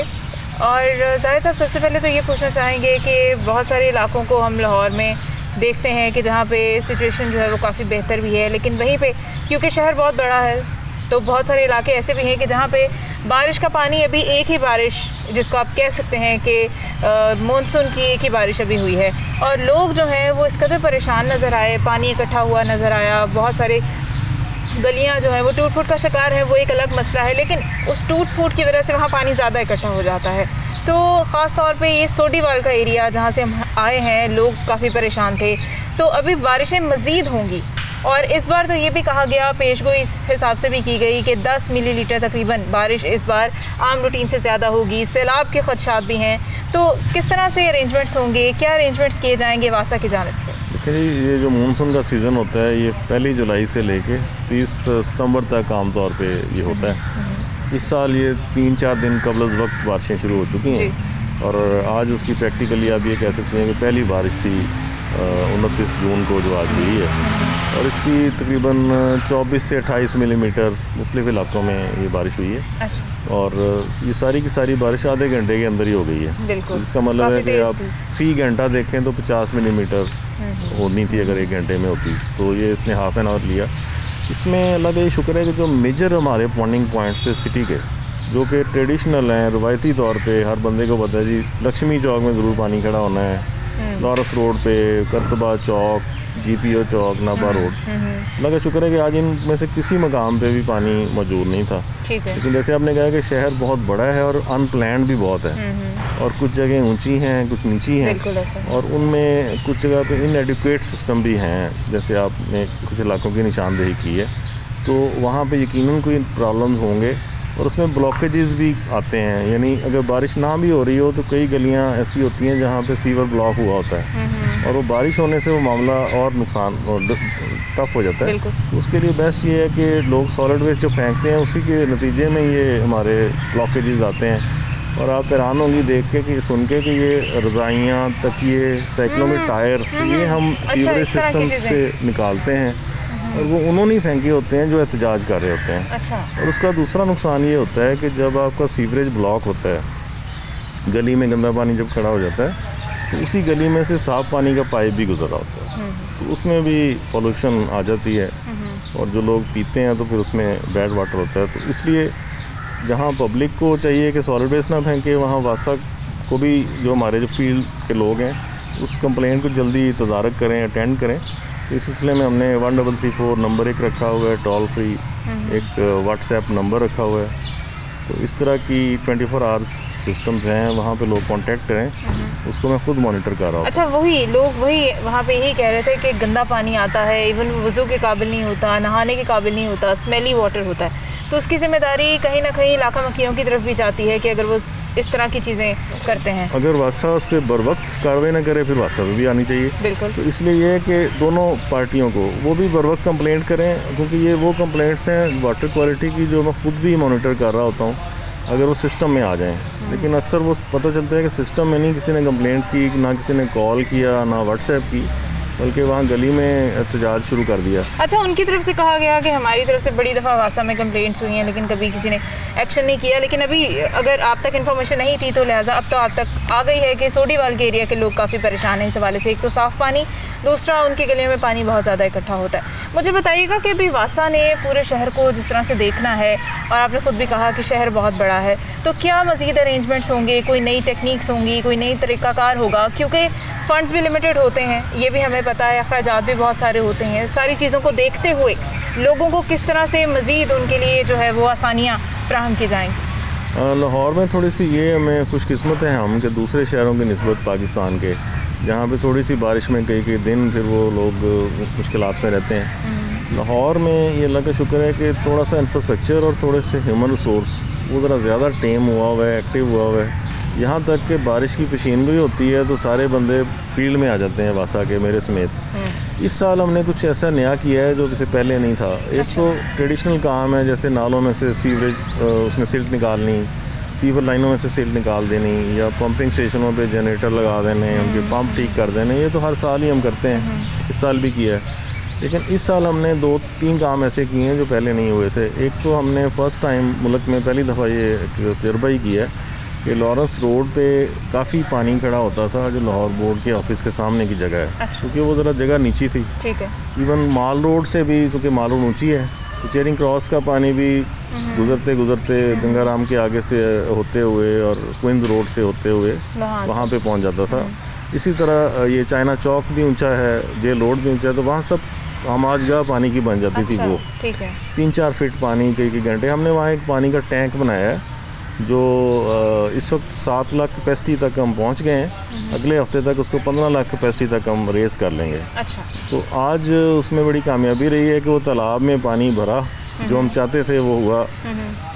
और जाहिद साहब, सबसे पहले तो ये पूछना चाहेंगे कि बहुत सारे इलाकों को हम लाहौर में देखते हैं कि जहाँ पे सिचुएशन जो है वो काफ़ी बेहतर भी है, लेकिन वहीं पे क्योंकि शहर बहुत बड़ा है तो बहुत सारे इलाके ऐसे भी हैं कि जहाँ पे बारिश का पानी अभी एक ही बारिश, जिसको आप कह सकते हैं कि मानसून की एक ही बारिश अभी हुई है, और लोग जो हैं वो इस कदर परेशान नज़र आए, पानी इकट्ठा हुआ नज़र आया, बहुत सारे गलियां जो हैं वो टूट फूट का शिकार है, वो एक अलग मसला है, लेकिन उस टूट फूट की वजह से वहाँ पानी ज़्यादा इकट्ठा हो जाता है। तो ख़ास तौर पे ये सोडीवाल का एरिया जहाँ से हम आए हैं, लोग काफ़ी परेशान थे। तो अभी बारिशें मज़ीद होंगी, और इस बार तो ये भी कहा गया, पेशगोई इस हिसाब से भी की गई कि 10 मिलीलीटर तकरीबन बारिश इस बार आम रूटीन से ज़्यादा होगी, सैलाब के खदशात भी हैं। तो किस तरह से अरेंजमेंट्स होंगे, क्या अरेंजमेंट्स किए जाएंगे वासा की जानिब से? देखिए जी, ये जो मानसून का सीज़न होता है ये 1 जुलाई से लेके 30 सितंबर तक आमतौर पे ये होता है। इस साल ये 3-4 दिन कबल वक्त बारिशें शुरू हो चुकी हैं, और आज उसकी प्रैक्टिकली आप ये कह सकते हैं कि पहली बारिश थी 29 जून को जो आज हुई है, और इसकी तकरीबन 24 से 28 मिलीमीटर मुख्तलिफ इलाकों में ये बारिश हुई है। और ये सारी की सारी बारिश आधे घंटे के अंदर ही हो गई है। तो इसका मतलब है कि आप फी घंटा देखें तो 50 मिलीमीटर होनी थी अगर 1 घंटे में होती, तो ये इसने हाफ एन आवर लिया। इसमें अल्लाह का ये शुक्र है कि जो मेजर हमारे पॉइंटिंग पॉइंट्स है सिटी के, जो कि ट्रेडिशनल हैं, रवायती तौर पे हर बंदे को पता है जी, लक्ष्मी चौक में ज़रूर पानी खड़ा होना है, लॉरस रोड पे, करतबा चौक, GPO चौक, नाबा रोड। अल्लाह का शुक्र है कि आज इनमें से किसी मकाम पे भी पानी मौजूद नहीं था। लेकिन जैसे आपने कहा कि शहर बहुत बड़ा है और अनप्लान्ड भी बहुत है, और कुछ जगह ऊंची हैं, कुछ नीची हैं, और उनमें कुछ जगह पे इनएडिक्वेट सिस्टम भी हैं। जैसे आपने कुछ इलाकों की निशानदेही की है, तो वहाँ पे यकीनन कोई प्रॉब्लम्स होंगे, और उसमें ब्लॉकेजेस भी आते हैं। यानी अगर बारिश ना भी हो रही हो तो कई गलियाँ ऐसी होती हैं जहाँ पे सीवर ब्लॉक हुआ होता है, और वो बारिश होने से वो मामला और नुकसान और टफ हो जाता है। तो उसके लिए बेस्ट ये है कि लोग सॉलिड वेस्ट जो फेंकते हैं उसी के नतीजे में ये हमारे ब्लॉकेजेस आते हैं। और आप हैरान होंगी देख के कि सुन के कि ये रज़ाइयाँ, तकिए, साइकिलों में टायर, ये हम सीवरेज सिस्टम से निकालते हैं, और वो उन्होंने ही फेंके होते हैं जो एहतजाज कर रहे होते हैं। और उसका दूसरा नुकसान ये होता है कि जब आपका सीवरेज ब्लॉक होता है, गली में गंदा पानी जब खड़ा हो जाता है, तो उसी गली में से साफ़ पानी का पाइप भी गुजर रहा होता है, तो उसमें भी पॉल्यूशन आ जाती है, और जो लोग पीते हैं तो फिर उसमें बैड वाटर होता है। तो इसलिए जहाँ पब्लिक को चाहिए कि सॉलिड वेस्ट ना फेंके, वहाँ वासा को भी, जो हमारे जो फील्ड के लोग हैं, उस कंप्लेंट को जल्दी तदारक करें, अटेंड करें। तो इस सिलसिले में हमने 1334 नंबर एक रखा हुआ है, टोल फ्री एक व्हाट्सएप नंबर रखा हुआ है। तो इस तरह की 24 आवर्स सिस्टम्स हैं, वहाँ पे लोग कांटेक्ट करें, उसको मैं खुद मॉनिटर कर रहा हूँ। अच्छा, वही लोग वहाँ पे यही कह रहे थे कि गंदा पानी आता है, इवन वज़ू के काबिल नहीं होता, नहाने के काबिल नहीं होता, स्मेली वाटर होता है। तो उसकी जिम्मेदारी कहीं ना कहीं इलाका मकीनों की तरफ भी जाती है कि अगर वो इस तरह की चीज़ें करते हैं। अगर वासा उस पर बर वक्त कार्रवाई ना करे, फिर वासा भी आनी चाहिए। बिल्कुल। तो इसलिए ये है कि दोनों पार्टियों को वो भी बर वक्त कंप्लेंट करें, क्योंकि ये वो कंप्लेंट्स हैं वाटर क्वालिटी की जो मैं खुद भी मॉनिटर कर रहा होता हूँ, अगर वो सिस्टम में आ जाएं। लेकिन अक्सर वो पता चलता है कि सिस्टम में नहीं किसी ने कंप्लेंट की, ना किसी ने कॉल किया, ना व्हाट्सएप की, बल्कि वहाँ गली में एहतजाज शुरू कर दिया। अच्छा, उनकी तरफ से कहा गया कि हमारी तरफ से बड़ी दफ़ा वासा में कंप्लेंट्स हुई हैं, लेकिन कभी किसी ने एक्शन नहीं किया। लेकिन अभी अगर आप तक इन्फॉर्मेशन नहीं थी तो लिहाजा अब तो आप तक आ गई है कि सोडीवाल के एरिया के लोग काफ़ी परेशान हैं इस हवाले से। एक तो साफ़ पानी, दूसरा उनकी गलियों में पानी बहुत ज़्यादा इकट्ठा होता है। मुझे बताइएगा कि अभी वासा ने पूरे शहर को जिस तरह से देखना है, और आपने खुद भी कहा कि शहर बहुत बड़ा है, तो क्या मज़ीद अरेंजमेंट्स होंगे, कोई नई टेक्निक्स होंगी, कोई नई तरीक़ाकार होगा? क्योंकि फ़ंड्स भी लिमिटेड होते हैं, ये भी हमें पता है, अखराजात भी बहुत सारे होते हैं। सारी चीज़ों को देखते हुए लोगों को किस तरह से मज़ीद उनके लिए जो है वो आसानियाँ फ्राहम की जाएंगी? लाहौर में थोड़ी सी ये हमें खुशकिस्मत हैं हम कि दूसरे शहरों की निस्बत पाकिस्तान के, जहाँ पे थोड़ी सी बारिश में कई दिन फिर वो लोग मुश्किलात में रहते हैं। लाहौर में ये अल्लाह का शुक्र है कि थोड़ा सा इंफ्रास्ट्रक्चर और थोड़े से ह्यूमन रिसोर्स वो ज़रा ज़्यादा टेम हुआ है, एक्टिव हुआ है। यहाँ तक कि बारिश की पेशीनगोई होती है तो सारे बंदे फील्ड में आ जाते हैं, वासा के मेरे समेत। इस साल हमने कुछ ऐसा नया किया है जो किसी पहले नहीं था। एक तो ट्रेडिशनल काम है, जैसे नालों में से सीवरेज उसमें सिल्ट निकालनी, सीवर लाइनों में से सिल्ट निकाल देनी, या पंपिंग स्टेशनों पे जनरेटर लगा देने, उनके पंप ठीक कर देने। ये तो हर साल ही हम करते हैं, इस साल भी किया है। लेकिन इस साल हमने 2-3 काम ऐसे किए हैं जो पहले नहीं हुए थे। एक तो हमने फ़र्स्ट टाइम मुल्क में पहली दफ़ा ये तजर्बा ही किया है कि लॉरस रोड पे काफ़ी पानी खड़ा होता था, जो लाहौर बोर्ड के ऑफिस के सामने की जगह है। अच्छा। क्योंकि वो ज़रा जगह नीची थी। ठीक है। इवन माल रोड से भी, क्योंकि माल रोड ऊँची है, तो चेरिंग क्रॉस का पानी भी गुजरते गुजरते गंगाराम के आगे से होते हुए और क्वींस रोड से होते हुए वहाँ पे पहुँच जाता था। इसी तरह ये चाइना चौक भी ऊंचा है, जेल रोड भी ऊंचा है, तो वहाँ सब आमाजगाह पानी की बन जाती थी। वो 3-4 फीट पानी कई घंटे। हमने वहाँ एक पानी का टैंक बनाया है जो इस वक्त 7 लाख कैपेसिटी तक हम पहुँच गए हैं। अगले हफ्ते तक उसको 15 लाख कैपेसिटी तक हम रेस कर लेंगे। अच्छा। तो आज उसमें बड़ी कामयाबी रही है कि वो तालाब में पानी भरा, जो हम चाहते थे वो हुआ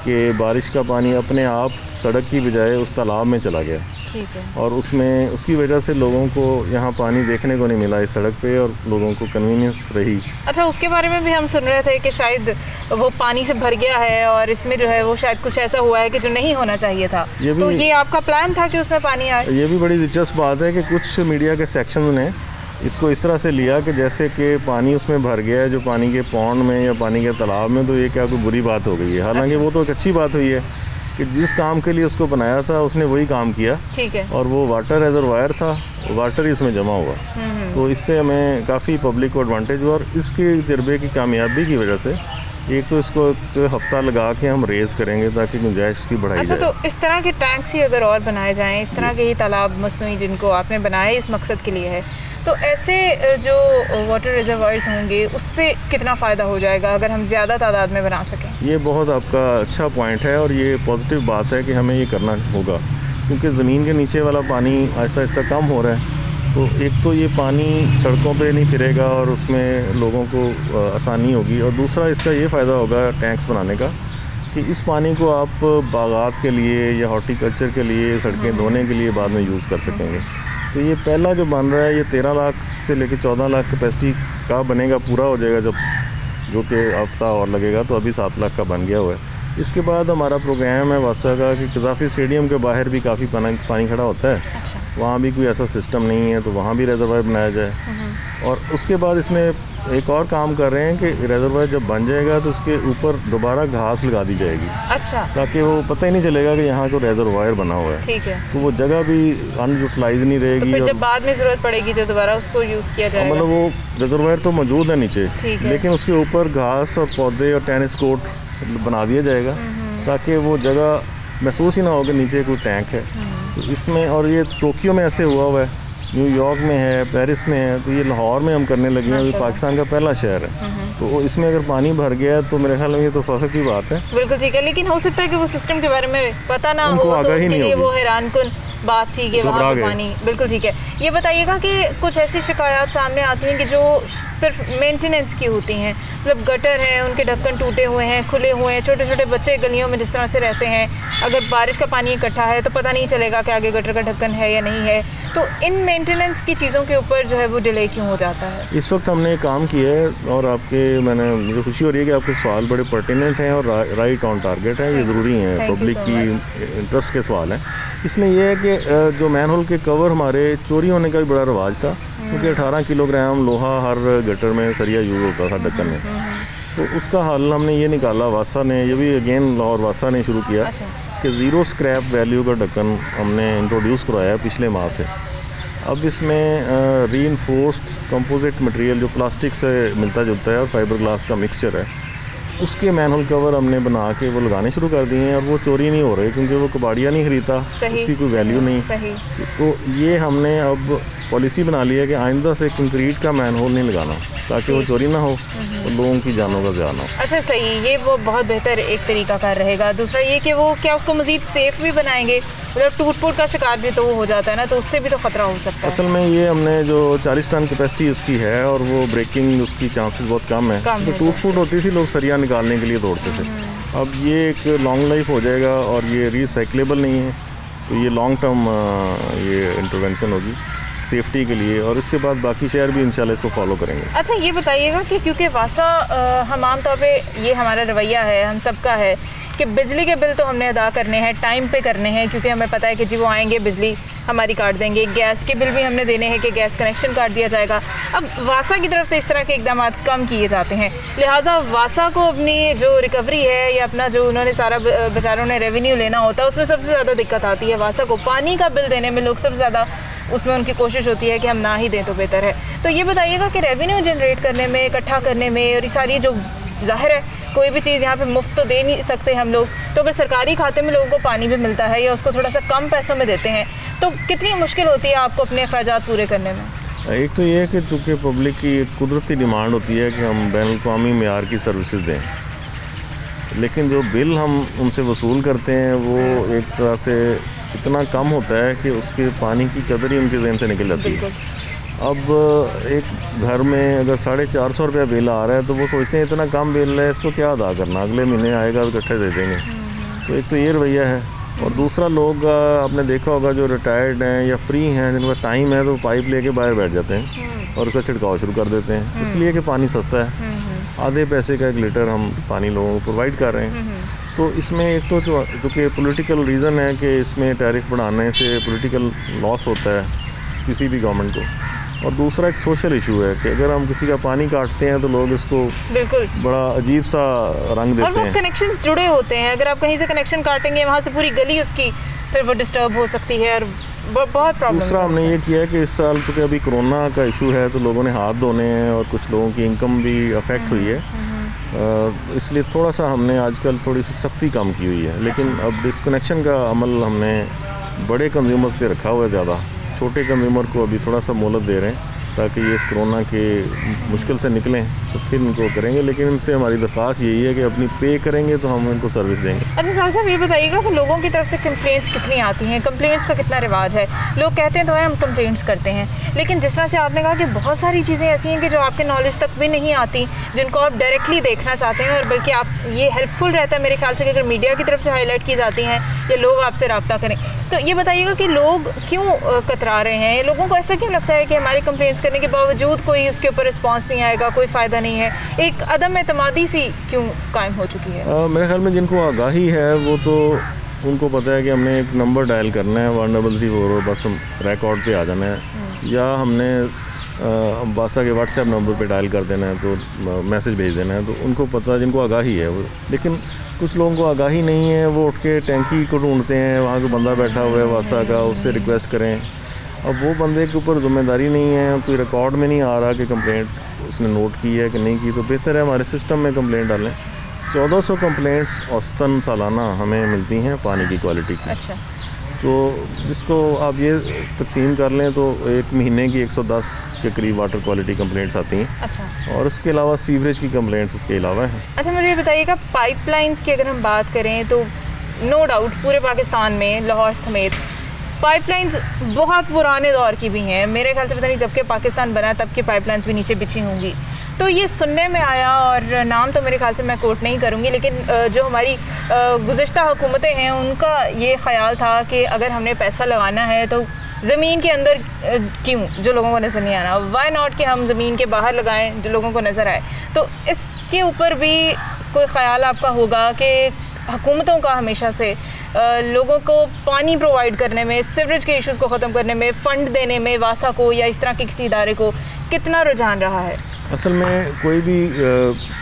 कि बारिश का पानी अपने आप सड़क की बजाय उस तालाब में चला गया। ठीक है। और उसमें उसकी वजह से लोगों को यहाँ पानी देखने को नहीं मिला इस सड़क पे, और लोगों को कन्वीनियंस रही। अच्छा, उसके बारे में भी हम सुन रहे थे कि शायद वो पानी से भर गया है और इसमें जो है वो शायद कुछ ऐसा हुआ है कि जो नहीं होना चाहिए था। तो ये आपका प्लान था कि उसमें पानी आए? ये भी बड़ी दिलचस्प बात है कि कुछ मीडिया के सेक्शन ने इसको इस तरह से लिया कि जैसे कि पानी उसमें भर गया है, जो पानी के पौंड में या पानी के तालाब में, तो ये क्या कोई बुरी बात हो गई है। हालांकि वो तो एक अच्छी बात हुई है कि जिस काम के लिए उसको बनाया था उसने वही काम किया, ठीक है, और वो वाटर रिजर्वायर था, वाटर ही उसमें जमा हुआ। तो इससे हमें काफ़ी पब्लिक को एडवांटेज हुआ, और इसके तजर्बे की कामयाबी की वजह से एक तो इसको एक हफ्ता लगा के हम रेज़ करेंगे ताकि गुंजाइश की बढ़ाई जाए। तो इस तरह के टैंक्स ही अगर और बनाए जाएँ, इस तरह के ही तालाब मसनूई जिनको आपने बनाए इस मकसद के लिए है, तो ऐसे जो वाटर रिजर्वायर्स होंगे उससे कितना फ़ायदा हो जाएगा अगर हम ज़्यादा तादाद में बना सकें? ये बहुत आपका अच्छा पॉइंट है और ये पॉजिटिव बात है कि हमें ये करना होगा, क्योंकि ज़मीन के नीचे वाला पानी आहिस्ता आहिस्ता कम हो रहा है। तो एक तो ये पानी सड़कों पे नहीं फिरेगा और उसमें लोगों को आसानी होगी, और दूसरा इसका ये फ़ायदा होगा टैंक्स बनाने का कि इस पानी को आप बागात के लिए या हॉर्टिकल्चर के लिए, सड़कें धोने के लिए बाद में यूज़ कर सकेंगे। तो ये पहला जो बन रहा है ये 13 लाख से लेकर 14 लाख कैपेसिटी का बनेगा, पूरा हो जाएगा जब, जो कि हफ्ता और लगेगा, तो अभी 7 लाख का बन गया हुआ है। इसके बाद हमारा प्रोग्राम है वासा का कि कज़ाफ़ी स्टेडियम के बाहर भी काफ़ी पानी खड़ा होता है, वहाँ भी कोई ऐसा सिस्टम नहीं है, तो वहाँ भी रिजर्वायर बनाया जाए। और उसके बाद इसमें एक और काम कर रहे हैं कि रिजर्वायर जब बन जाएगा तो उसके ऊपर दोबारा घास लगा दी जाएगी, अच्छा, ताकि वो पता ही नहीं चलेगा कि यहाँ को रिजर्वायर बना हुआ है। ठीक है, तो वो जगह भी अनयूटिलाइज नहीं रहेगी, तो फिर जब बाद में ज़रूरत पड़ेगी तो दोबारा उसको यूज़ किया जाएगा। मतलब वो रिजर्वायर तो मौजूद है नीचे, लेकिन उसके ऊपर घास और पौधे और टेनिस कोर्ट बना दिया जाएगा ताकि वो जगह महसूस ही ना हो कि नीचे कोई टैंक है। तो इसमें, और ये टोक्यो में ऐसे हुआ है, न्यूयॉर्क में है, पेरिस में है, तो ये लाहौर में हम करने लगे हैं, ये पाकिस्तान का पहला शहर है। तो इसमें अगर पानी भर गया है तो मेरे ख्याल में ये तो फ़ख्र की बात है। बिल्कुल ठीक है, लेकिन हो सकता है कि वो सिस्टम के बारे में पता ना हो, तो उनके लिए वो हैरानकुन बात थी कि वहाँ पर पानी। बिल्कुल ठीक है। ये बताइएगा कि कुछ ऐसी शिकायत सामने आती हैं कि जो सिर्फ मेंटेनेंस की होती हैं, मतलब गटर हैं, उनके ढक्कन टूटे हुए हैं, खुले हुए हैं, छोटे छोटे बच्चे गलियों में जिस तरह से रहते हैं, अगर बारिश का पानी इकट्ठा है तो पता नहीं चलेगा कि आगे गटर का ढक्कन है या नहीं है। तो इन मेंटेनेंस की चीज़ों के ऊपर जो है वो डिले क्यों हो जाता है? इस वक्त हमने काम किया है, और मुझे खुशी हो रही है कि आपके सवाल बड़े पर्टिनेंट हैं और राइट ऑन टारगेट हैं, ये ज़रूरी हैं, पब्लिक की इंटरेस्ट के सवाल हैं। इसमें यह है कि जो मैनहोल के कवर हमारे चोरी होने का भी बड़ा रवाज था, क्योंकि 18 किलोग्राम लोहा हर गटर में सरिया यूज़ होता था ढक्कन में। तो उसका हल हमने ये निकाला, वासा ने, ये भी अगेन लाहौर वासा ने शुरू किया कि ज़ीरो स्क्रैप वैल्यू का ढक्कन हमने इंट्रोड्यूस करवाया पिछले माह से। अब इसमें रीइंफोर्स्ड कंपोजिट मटेरियल जो प्लास्टिक से मिलता जुलता है और फाइबर ग्लास का मिक्सचर है, उसके मैनहोल कवर हमने बना के वो लगाने शुरू कर दिए हैं, और वो चोरी नहीं हो रहे क्योंकि वो कबाड़िया नहीं खरीदता, उसकी कोई वैल्यू नहीं। तो ये हमने अब पॉलिसी बना ली है कि आइंदा से कंक्रीट का मैनहोल नहीं लगाना, ताकि वो चोरी ना हो और लोगों की जानों का ज़ियान हो। अच्छा, सही, ये वो बहुत बेहतर एक तरीका कार रहेगा। दूसरा ये कि वो क्या उसको मज़ीद सेफ़ भी बनाएंगे, मतलब टूट फूट का शिकार भी तो वो हो जाता है ना, तो उससे भी तो ख़तरा हो सकता है। असल में ये हमने जो 40 टन कैपेसिटी उसकी है और वो ब्रेकिंग उसकी चांसेस बहुत कम है, तो टूट फूट होती थी, लोग सरिया निकालने के लिए दौड़ते थे। अब ये एक लॉन्ग लाइफ हो जाएगा और ये रिसाइक्लेबल नहीं है, तो ये लॉन्ग टर्म ये इंटरवेंशन होगी सेफ्टी के लिए, और इसके बाद बाकी शहर भी इंशाल्लाह इसको फॉलो करेंगे। अच्छा, ये बताइएगा कि क्योंकि वासा हम आम तौर पे ये हमारा रवैया है, हम सबका है कि बिजली के बिल तो हमने अदा करने हैं, टाइम पे करने हैं, क्योंकि हमें पता है कि जी वो आएंगे बिजली हमारी काट देंगे। गैस के बिल भी हमने देने हैं कि गैस कनेक्शन काट दिया जाएगा। अब वासा की तरफ से इस तरह के इकदाम कम किए जाते हैं, लिहाजा वासा को अपनी जो रिकवरी है या अपना जो उन्होंने सारा बेचारों ने रेवेन्यू लेना होता है उसमें सबसे ज़्यादा दिक्कत आती है। वासा को पानी का बिल देने में लोग सबसे ज़्यादा उसमें उनकी कोशिश होती है कि हम ना ही दें तो बेहतर है। तो ये बताइएगा कि रेवेन्यू जनरेट करने में, इकट्ठा करने में, और ये सारी जो ज़ाहिर है कोई भी चीज़ यहाँ पे मुफ्त तो दे नहीं सकते हम लोग, तो अगर सरकारी खाते में लोगों को पानी भी मिलता है या उसको थोड़ा सा कम पैसों में देते हैं, तो कितनी मुश्किल होती है आपको अपने अखराजात पूरे करने में? एक तो ये है कि चूँकि पब्लिक की एक कुदरती डिमांड होती है कि हम बैनुल-अक़वामी मेयार की सर्विसेज दें, लेकिन जो बिल हम उनसे वसूल करते हैं वो एक तरह से इतना कम होता है कि उसके पानी की कदर ही उनके ज़हन से निकल जाती है। अब एक घर में अगर 450 रुपया बिल आ रहा है तो वो सोचते हैं इतना कम बिल है, इसको क्या अदा करना, अगले महीने आएगा तो इकट्ठे दे देंगे। तो एक तो ये रवैया है, और दूसरा लोग आपने देखा होगा जो रिटायर्ड हैं या फ्री हैं, जिनका टाइम है, तो पाइप लेके बाहर बैठ जाते हैं और उसका छिड़काव शुरू कर देते हैं, इसलिए कि पानी सस्ता है। आधे पैसे का 1 लीटर हम पानी लोगों को प्रोवाइड कर रहे हैं। तो इसमें एक तो चूँकि पॉलिटिकल रीज़न है कि इसमें टैरिफ बढ़ाने से पॉलिटिकल लॉस होता है किसी भी गवर्नमेंट को, और दूसरा एक सोशल इशू है कि अगर हम किसी का पानी काटते हैं तो लोग इसको बिल्कुल बड़ा अजीब सा रंग देते हैं, और वो कनेक्शंस जुड़े होते हैं। अगर आप कहीं से कनेक्शन काटेंगे वहाँ से पूरी गली उसकी फिर वो डिस्टर्ब हो सकती है और बहुत प्रॉब्लम। दूसरा हमने ये किया है कि इस साल क्योंकि अभी कोरोना का इशू है तो लोगों ने हाथ धोने हैं और कुछ लोगों की इनकम भी अफेक्ट हुई है, इसलिए थोड़ा सा हमने आजकल थोड़ी सी सख्ती कम की हुई है। लेकिन अब डिस्कनेक्शन का अमल हमने बड़े कंज्यूमर्स पे रखा हुआ है ज़्यादा, छोटे कंज्यूमर को अभी थोड़ा सा मोहलत दे रहे हैं ताकि ये इस कोरोना के मुश्किल से निकलें तो फिर इनको करेंगे। लेकिन इनसे हमारी दरख्वास्त यही है कि अपनी पे करेंगे तो हम इनको सर्विस देंगे। अच्छा साहब ये बताइएगा कि लोगों की तरफ से कंप्लेंट्स कितनी आती हैं, कंप्लेंट्स का कितना रिवाज है? लोग कहते हैं तो हम कंप्लेंट्स करते हैं, लेकिन जिस तरह से आपने कहा कि बहुत सारी चीज़ें ऐसी हैं कि जो आपके नॉलेज तक भी नहीं आती, जिनको आप डायरेक्टली देखना चाहते हैं और बल्कि आप ये हेल्पफुल रहता है मेरे ख्याल से कि अगर मीडिया की तरफ से हाईलाइट की जाती हैं या लोग आपसे रब्ता करें। तो ये बताइएगा कि लोग क्यों कतरा रहे हैं? लोगों को ऐसा क्यों लगता है कि हमारी कंप्लेंट्स करने के बावजूद कोई उसके ऊपर रिस्पांस नहीं आएगा, कोई फ़ायदा नहीं है? एक अदम एतमादी सी क्यों कायम हो चुकी है? मेरे ख्याल में जिनको आगाही है वो तो उनको पता है कि हमने एक नंबर डायल करना है 1934 और बस हम रिकॉर्ड पे आ जाना है, या हमने बासा के व्हाट्सएप नंबर पे डायल कर देना है तो मैसेज भेज देना है, तो उनको पता, जिनको आगाही है वो। लेकिन कुछ लोगों को आगाही नहीं है, वो उठ के टैंकी को ढूंढते हैं, वहाँ कोई बंदा बैठा हुआ है वासा का, उससे रिक्वेस्ट करें। अब वो बंदे के ऊपर जिम्मेदारी नहीं है, कोई रिकॉर्ड में नहीं आ रहा कि कंप्लेंट उसने नोट की है कि नहीं की, तो बेहतर है हमारे सिस्टम में कंप्लेंट डालें। 1400 कंप्लेंट्स औसतन सालाना हमें मिलती हैं पानी की क्वालिटी की। अच्छा। तो जिसको आप ये तकसीम कर लें तो एक महीने की 110 के करीब वाटर क्वालिटी कंप्लेंट्स आती हैं। अच्छा। और उसके अलावा सीवरेज की कंप्लेंट्स उसके अलावा हैं। अच्छा, मुझे ये बताइएगा पाइपलाइंस की अगर हम बात करें तो नो डाउट पूरे पाकिस्तान में लाहौर समेत पाइपलाइंस बहुत पुराने दौर की भी हैं। मेरे ख्याल से पता नहीं जब के पाकिस्तान बना तब की पाइपलाइंस भी नीचे बिछी होंगी। तो ये सुनने में आया, और नाम तो मेरे ख्याल से मैं कोट नहीं करूँगी, लेकिन जो हमारी गुज़श्ता हुकूमतें हैं उनका ये ख़्याल था कि अगर हमने पैसा लगाना है तो ज़मीन के अंदर क्यों, जो लोगों को नज़र नहीं आना, वाई नॉट कि हम ज़मीन के बाहर लगाएं जो लोगों को नज़र आए। तो इसके ऊपर भी कोई ख़्याल आपका होगा कि हुकूमतों का हमेशा से लोगों को पानी प्रोवाइड करने में, सीवरेज के इश्यूज़ को ख़त्म करने में, फ़ंड देने में वासा को या इस तरह के किसी इदारे को कितना रुझान रहा है? असल में कोई भी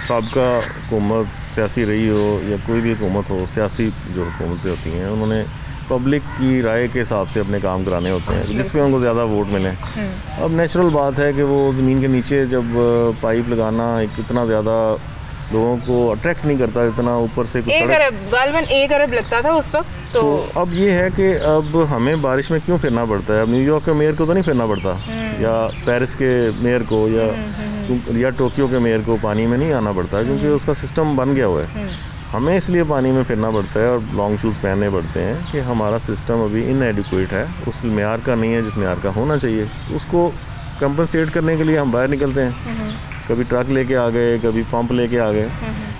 साबका हुकूमत सियासी रही हो या कोई भी हुकूमत हो, सियासी जो हुकूमतें होती हैं उन्होंने पब्लिक की राय के हिसाब से अपने काम कराने होते हैं जिस पे उनको ज़्यादा वोट मिलें। अब नेचुरल बात है कि वो ज़मीन के नीचे जब पाइप लगाना एक इतना ज़्यादा लोगों को अट्रैक्ट नहीं करता, इतना ऊपर से कुछ 1 अरब गालबन 1 अरब लगता था उस वक्त। तो अब ये है कि अब हमें बारिश में क्यों फिरना पड़ता है? अब न्यूयॉर्क के मेयर को तो नहीं फिरना पड़ता, या पेरिस के मेयर को या टोक्यो के मेयर को पानी में नहीं आना पड़ता, क्योंकि उसका सिस्टम बन गया हुआ है। हमें इसलिए पानी में फिरना पड़ता है और लॉन्ग शूज़ पहनने पड़ते हैं कि हमारा सिस्टम अभी इनएडिक्वेट है, उस म्यार का नहीं है जिस म्यार का होना चाहिए। उसको कंपनसेट करने के लिए हम बाहर निकलते हैं, कभी ट्रक लेके आ गए, कभी पंप लेके आ गए।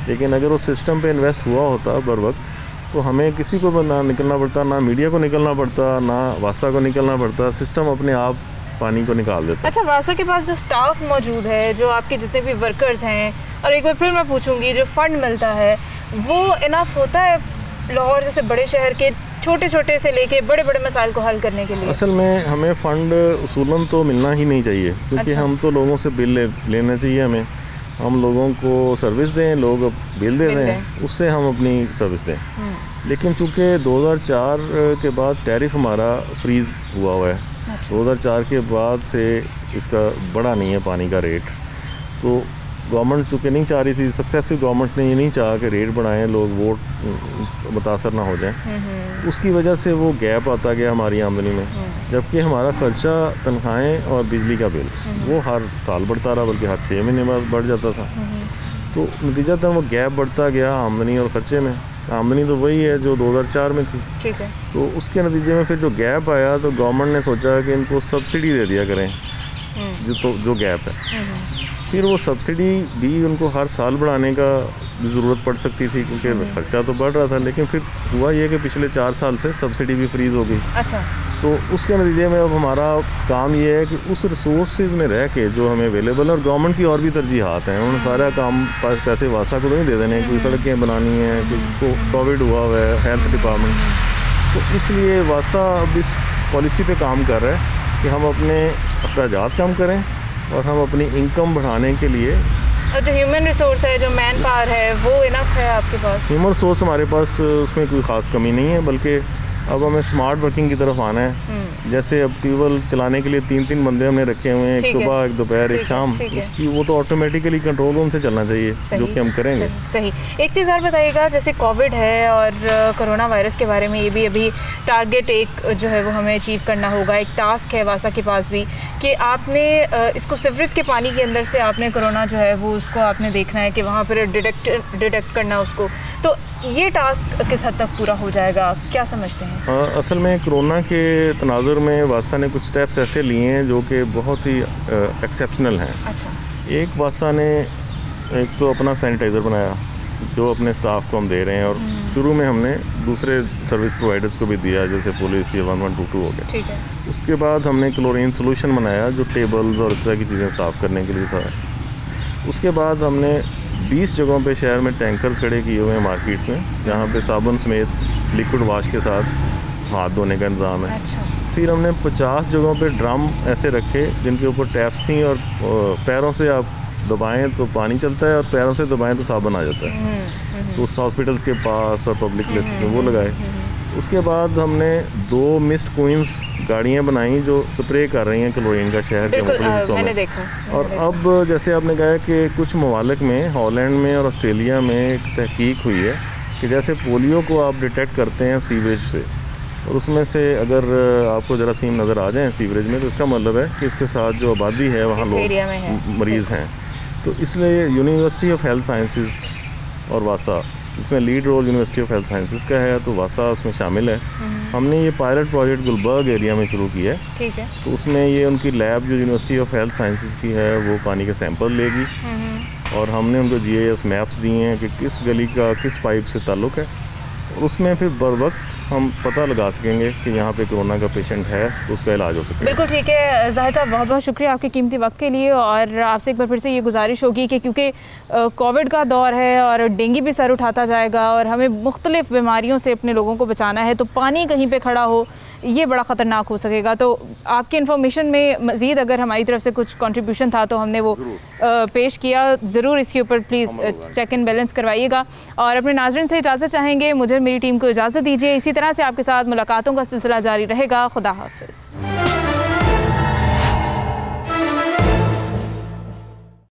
लेकिन अगर उस सिस्टम पे इन्वेस्ट हुआ होता बर वक्त तो हमें किसी को ना निकलना पड़ता, ना मीडिया को निकलना पड़ता, ना वासा को निकलना पड़ता, सिस्टम अपने आप पानी को निकाल देता। अच्छा, वासा के पास जो स्टाफ मौजूद है, जो आपके जितने भी वर्कर्स हैं, और एक बार फिर मैं पूछूंगी जो फ़ंड मिलता है वो इनफ होता है लाहौर जैसे बड़े शहर के छोटे छोटे से लेके बड़े बड़े मसाइल को हल करने के लिए? असल में हमें फ़ंड उसूलन तो मिलना ही नहीं चाहिए, क्योंकि हम तो लोगों से बिल लेना चाहिए। हमें हम लोगों को सर्विस दें, लोग बिल दे दें, उससे हम अपनी सर्विस दें। लेकिन चूँकि 2004 के बाद टैरिफ हमारा फ्रीज़ हुआ है, 2004 के बाद से इसका बढ़ा नहीं है पानी का रेट। तो गवर्नमेंट चूँकि नहीं चाह रही थी, सक्सेसिव गवर्नमेंट ने ये नहीं चाहा कि रेट बढ़ाएं, लोग वोट मुतासर ना हो जाएं। उसकी वजह से वो गैप आता गया हमारी आमदनी में, जबकि हमारा ख़र्चा, तनख्वाहें और बिजली का बिल वो हर साल बढ़ता रहा, बल्कि हर 6 महीने बाद बढ़ जाता था। तो नतीजतन वो गैप बढ़ता गया आमदनी और ख़र्चे में। आमदनी तो वही है जो 2004 में थी। ठीक है। तो उसके नतीजे में फिर जो गैप आया तो गवर्नमेंट ने सोचा कि इनको सब्सिडी दे दिया करें जो गैप है। फिर वो सब्सिडी भी उनको हर साल बढ़ाने का ज़रूरत पड़ सकती थी, क्योंकि खर्चा तो बढ़ रहा था। लेकिन फिर हुआ ये कि पिछले 4 साल से सब्सिडी भी फ्रीज़ हो गई। अच्छा। तो उसके नतीजे में अब हमारा काम ये है कि उस रिसोर्सेज में रह के जो हमें अवेलेबल है, और गवर्नमेंट की और भी तरजीहात हैं, उन्होंने सारा काम पैसे वासा को तो नहीं दे देने, कोई सड़कें बनानी हैं, कोई कोविड हुआ है, हेल्थ डिपार्टमेंट। तो इसलिए वासा अब इस पॉलिसी पे काम कर रहा है कि हम अपने अखराजात कम करें और हम अपनी इनकम बढ़ाने के लिए। और जो ह्यूमन रिसोर्स है, जो मैन पावर है, वो इनफ है आपके पास? ह्यूमन रिसोर्स हमारे पास उसमें कोई ख़ास कमी नहीं है, बल्कि अब हमें स्मार्ट वर्किंग की तरफ आना है। जैसे अब ट्यूबवेल चलाने के लिए 3-3 बंदे हमने रखे हुए हैं, एक सुबह, एक दोपहर, एक शाम, उसकी वो तो ऑटोमेटिकली कंट्रोल रूम से चलना चाहिए, जो कि हम करेंगे। सही। एक चीज़ और बताइएगा, जैसे कोविड है और कोरोना वायरस के बारे में ये भी अभी टारगेट एक जो है वो हमें अचीव करना होगा, एक टास्क है वासा के पास भी कि आपने इसको सीवरेज के पानी के अंदर से आपने कोरोना जो है वो उसको आपने देखना है कि वहाँ पर डिटेक्ट करना उसको, तो ये टास्क किस हद तक पूरा हो जाएगा, क्या समझते हैं? असल में कोरोना के तनाजुर में वासा ने कुछ स्टेप्स ऐसे लिए हैं जो कि बहुत ही एक्सेप्शनल हैं। अच्छा। एक वासा ने एक तो अपना सैनिटाइज़र बनाया जो अपने स्टाफ को हम दे रहे हैं, और शुरू में हमने दूसरे सर्विस प्रोवाइडर्स को भी दिया, जैसे पुलिस या 1122 हो गया। ठीक है। उसके बाद हमने क्लोरीन सोल्यूशन बनाया जो टेबल्स और इस तरह की चीज़ें साफ़ करने के लिए था। उसके बाद हमने 20 जगहों पे शहर में टैंकर्स खड़े किए हुए हैं मार्केट्स में, जहाँ पे साबुन समेत लिक्विड वाश के साथ हाथ धोने का इंतज़ाम है। अच्छा। फिर हमने 50 जगहों पे ड्रम ऐसे रखे जिनके ऊपर टैप्स थी, और पैरों से आप दबाएं तो पानी चलता है और पैरों से दबाएं तो साबुन आ जाता है। तो उस हॉस्पिटल्स के पास और पब्लिक प्लेसेस में वो लगाए। उसके बाद हमने 2 मिस्ट क्वींस गाड़ियाँ बनाई जो स्प्रे कर रही हैं क्लोरीन का शहर के मुख्तलिफ हिस्सों में। और अब जैसे आपने कहा कि कुछ ममालिक में, हॉलैंड में और ऑस्ट्रेलिया में एक तहकीक हुई है कि जैसे पोलियो को आप डिटेक्ट करते हैं सीवरेज से, और उसमें से अगर आपको जरासीम नज़र आ जाए सीवरेज में, तो इसका मतलब है कि इसके साथ जो आबादी है वहाँ लोग मरीज़ हैं। तो इसलिए यूनिवर्सिटी ऑफ हेल्थ साइंसेस और वासा, इसमें lead role university of health sciences का है, तो वासा उसमें शामिल है। हमने ये पायलट प्रोजेक्ट गुलबर्ग एरिया में शुरू किया है। ठीक है। तो उसमें ये उनकी लैब जो यूनिवर्सिटी ऑफ हेल्थ साइंसेस की है वो पानी के सैंपल लेगी, और हमने उनको GIS मैप्स दिए हैं कि किस गली का किस पाइप से ताल्लुक़ है, और उसमें फिर बर वक्त हम पता लगा सकेंगे कि यहाँ पे कोरोना का पेशेंट है तो उसका इलाज हो सके। बिल्कुल ठीक है। जाहिद साहब, बहुत बहुत शुक्रिया आपके कीमती वक्त के लिए, और आपसे एक बार फिर से ये गुजारिश होगी कि क्योंकि कोविड का दौर है और डेंगू भी सर उठाता जाएगा और हमें मुख्तलिफ बीमारियों से अपने लोगों को बचाना है, तो पानी कहीं पे खड़ा हो ये बड़ा ख़तरनाक हो सकेगा। तो आपकी इन्फॉर्मेशन में मज़ीद अगर हमारी तरफ से कुछ कंट्रीब्यूशन था तो हमने वो पेश किया। ज़रूर इसके ऊपर प्लीज़ चेक एंड बैलेंस करवाइएगा, और अपने नाज़रीन से इजाज़त चाहेंगे। मुझे मेरी टीम को इजाज़त दीजिए। इसी तरह से आपके साथ मुलाकातों का सिलसिला जारी रहेगा। खुदा हाफ़िज़।